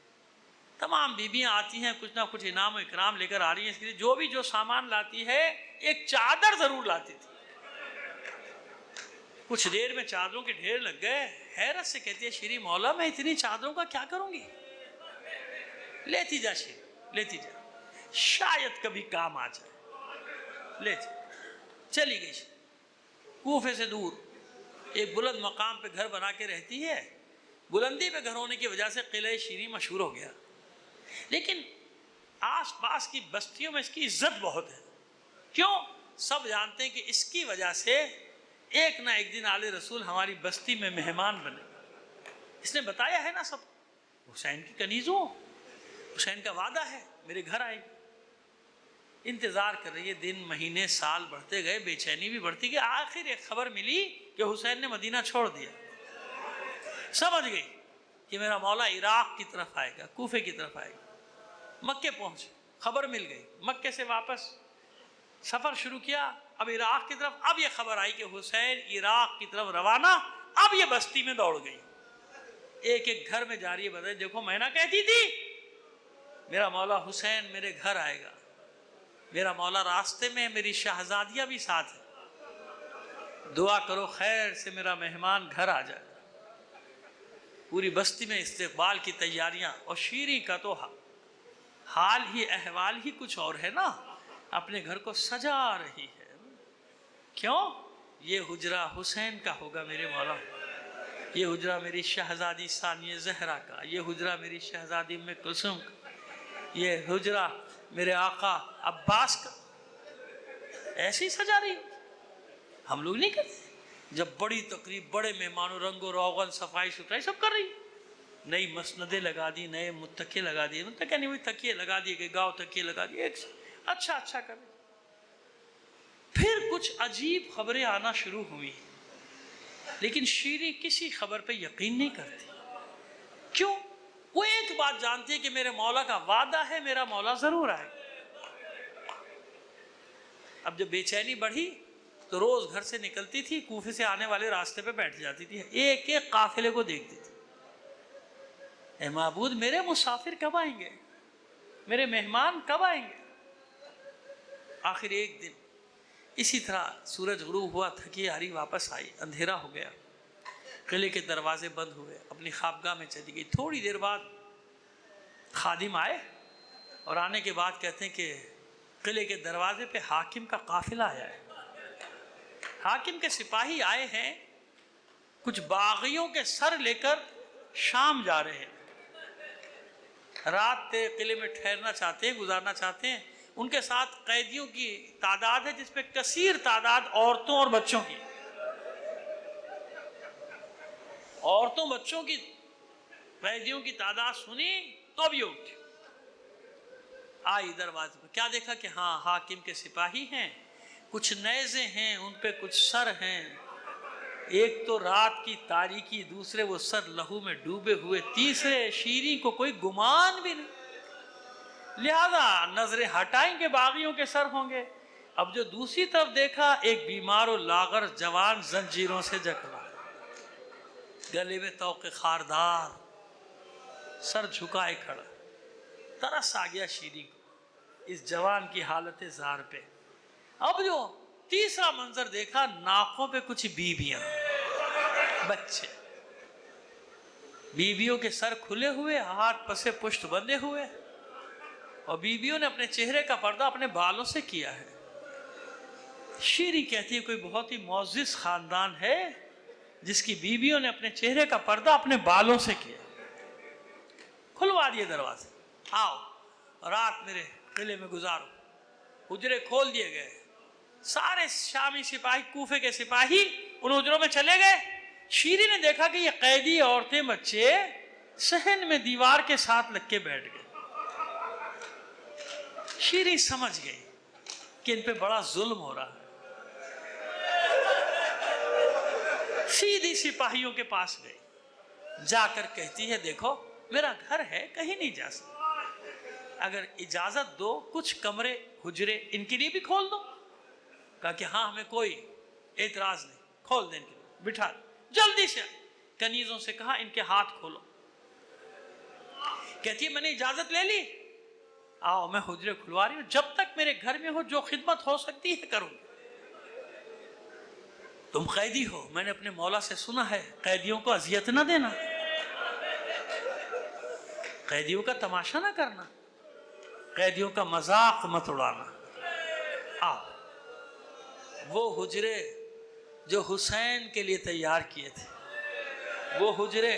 تمام بیویاں آتی ہیں، کچھ نہ کچھ انعام و اکرام لے کر آ رہی ہیں، اس کے لیے جو بھی جو سامان لاتی ہے ایک چادر ضرور لاتی تھی۔ کچھ دیر میں چادروں کے ڈھیر لگ گئے، حیرت سے کہتی ہے شیریں مولا میں اتنی چادروں کا کیا کروں گی؟ لیتی جا شیریں، لیتی جا، شاید کبھی کام آ جائے، لے جا۔ چلی گئی شیریں، کوفے سے دور ایک بلند مقام پہ گھر بنا کے رہتی ہے، بلندی پہ گھر ہونے کی وجہ سے قلعہ شیریں مشہور ہو گیا، لیکن آس پاس کی بستیوں میں اس کی عزت بہت ہے۔ کیوں؟ سب جانتے ہیں کہ اس کی وجہ سے ایک نہ ایک دن آل رسول ہماری بستی میں مہمان بنے۔ اس نے بتایا ہے نا سب، حسین کی کنیز ہوں، حسین کا وعدہ ہے میرے گھر آئے گی۔ انتظار کر رہی ہے، دن مہینے سال بڑھتے گئے، بے چینی بھی بڑھتی گئی، آخر ایک خبر ملی کہ حسین نے مدینہ چھوڑ دیا۔ سمجھ گئی کہ میرا مولا عراق کی طرف آئے گا، کوفے کی طرف آئے گا۔ مکے پہنچے، خبر مل گئی، مکے سے واپس سفر شروع کیا، اب عراق کی طرف۔ اب یہ خبر آئی کہ حسین عراق کی طرف روانہ، اب یہ بستی میں دوڑ گئی، ایک ایک گھر میں جا رہی ہے، بتائے دیکھو میں نہ کہتی تھی میرا مولا حسین میرے گھر آئے گا، میرا مولا راستے میں، میری شہزادیاں بھی ساتھ ہیں، دعا کرو خیر سے میرا مہمان گھر آ جائے۔ پوری بستی میں استقبال کی تیاریاں، اور شیریں کا تو حال ہی احوال ہی کچھ اور ہے نا، اپنے گھر کو سجا رہی ہے۔ کیوں؟ یہ حجرہ حسین کا ہوگا میرے مولا، یہ حجرہ میری شہزادی ثانیہ زہرا کا، یہ حجرہ میری شہزادی ام کلثوم کا، یہ حجرہ میرے آقا عباس کا۔ ایسی سجا رہی ہم لوگ نہیں کرتے؟ جب بڑی تقریب، بڑے مہمانوں، رنگ و روغن، صفائی ستھرائی سب کر رہی، نئی مسندیں لگا دی، نئے متکئے لگا دیے، متکئے نہیں ہوئی، تکیے لگا دیے کہ گاؤ تکیے لگا دیے، ایک اچھا اچھا کر رہی۔ پھر کچھ عجیب خبریں آنا شروع ہوئی، لیکن شیریں کسی خبر پہ یقین نہیں کرتی۔ کیوں؟ وہ ایک بات جانتی ہے کہ میرے مولا کا وعدہ ہے، میرا مولا ضرور آئے گا۔ اب جب بے چینی بڑھی تو روز گھر سے نکلتی تھی، کوفے سے آنے والے راستے پہ بیٹھ جاتی تھی، ایک ایک قافلے کو دیکھتی تھی، اے معبود میرے مسافر کب آئیں گے، میرے مہمان کب آئیں گے۔ آخر ایک دن اسی طرح سورج غروب ہوا، تھکی ہاری واپس آئی، اندھیرا ہو گیا، قلعے کے دروازے بند ہوئے، اپنی خوابگاہ میں چلی گئی۔ تھوڑی دیر بعد خادم آئے، اور آنے کے بعد کہتے ہیں کہ قلعے کے دروازے پہ حاکم کا قافلہ آیا ہے، حاکم کے سپاہی آئے ہیں، کچھ باغیوں کے سر لے کر شام جا رہے ہیں، رات قلعے میں ٹھہرنا چاہتے ہیں، گزارنا چاہتے ہیں۔ ان کے ساتھ قیدیوں کی تعداد ہے جس پہ کثیر تعداد عورتوں اور بچوں کی، عورتوں بچوں کی، قیدیوں کی تعداد سنی تو اب یہ اٹھی، آئی دروازے پہ، کیا دیکھا کہ ہاں حاکم کے سپاہی ہیں، کچھ نیزے ہیں، ان پہ کچھ سر ہیں، ایک تو رات کی تاریکی، دوسرے وہ سر لہو میں ڈوبے ہوئے، تیسرے شیریں کو کوئی گمان بھی نہیں، لہذا نظریں ہٹائیں گے باغیوں کے سر ہوں گے۔ اب جو دوسری طرف دیکھا، ایک بیمار و لاغر جوان زنجیروں سے جکڑا، گلے میں طوق خاردار، سر جھکائے کھڑا۔ ترس آ گیا شیریں کو اس جوان کی حالت زار پہ۔ اب جو تیسرا منظر دیکھا، ناکوں پہ کچھ بیویاں، بچے، بیویوں کے سر کھلے ہوئے، ہاتھ پسے پشت بندھے ہوئے، اور بیویوں نے اپنے چہرے کا پردہ اپنے بالوں سے کیا ہے۔ شیریں کہتی ہے کوئی بہت ہی معزز خاندان ہے جس کی بیویوں نے اپنے چہرے کا پردہ اپنے بالوں سے کیا۔ کھلوا دیے دروازے، آؤ رات میرے قلعے میں گزارو۔ حجرے کھول دیے گئے، سارے شامی سپاہی، کوفے کے سپاہی ان حجروں میں چلے گئے۔ شیریں نے دیکھا کہ یہ قیدی عورتیں بچے صحن میں دیوار کے ساتھ لگ کے بیٹھ گئے۔ شیریں سمجھ گئی کہ ان پہ بڑا ظلم ہو رہا ہے، سیدھی سپاہیوں کے پاس گئی، جا کر کہتی ہے دیکھو میرا گھر ہے، کہیں نہیں جا سکتا، اگر اجازت دو کچھ کمرے حجرے ان کے لیے بھی کھول دو۔ کہا کہ ہاں ہمیں کوئی اعتراض نہیں، کھول دیں ان کے لیے، بٹھا دیں۔ جلدی سے کنیزوں سے کہا ان کے ہاتھ کھولو۔ کہتی ہے میں نے اجازت لے لی، آؤ میں حجرے کھلوا رہی ہوں، جب تک میرے گھر میں ہو جو خدمت ہو سکتی ہے کروں گی۔ تم قیدی ہو، میں نے اپنے مولا سے سنا ہے قیدیوں کو اذیت نہ دینا، قیدیوں کا تماشا نہ کرنا، قیدیوں کا مذاق مت اڑانا۔ آؤ وہ حجرے جو حسین کے لیے تیار کیے تھے، وہ حجرے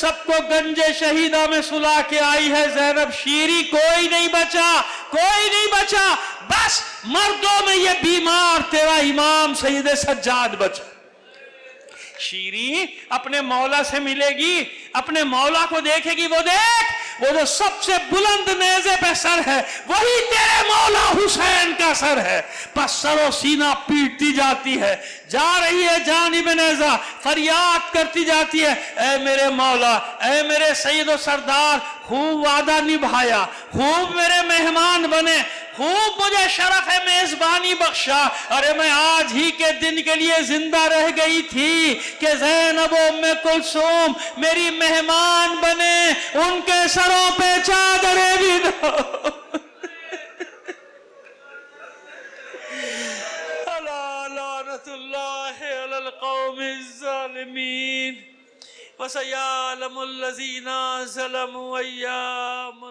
سب کو گنجے شہیدہ میں سلا کے آئی ہے زینب شیری، کوئی نہیں بچا، کوئی نہیں بچا، بس مردوں میں یہ بیمار تیرا امام سید سجاد بچا۔ شیری اپنے مولا سے ملے گی، اپنے مولا کو دیکھے گی، وہ دیکھ وہ جو سب سے بلند نیزے پہ سر ہے وہی تیرے مولا حسین کا سر ہے، بس سر و سینہ پیٹتی جاتی ہے، جا رہی ہے جانب نیزہ، فریاد کرتی جاتی ہے، اے میرے مولا، اے میرے سید و سردار، خوب وعدہ نبھایا، خوب میرے مہمان بنے، خوب مجھے شرف میزبانی بخشا، ارے میں آج ہی کے دن کے لیے زندہ رہ گئی تھی کہ زینب و ام کلثوم میری مہمان بنے، ان کے سروں پہ چادریں بھی دو۔ لعنت اللہ علی القوم الظالمین وسیعلم الذین ظلموا ایام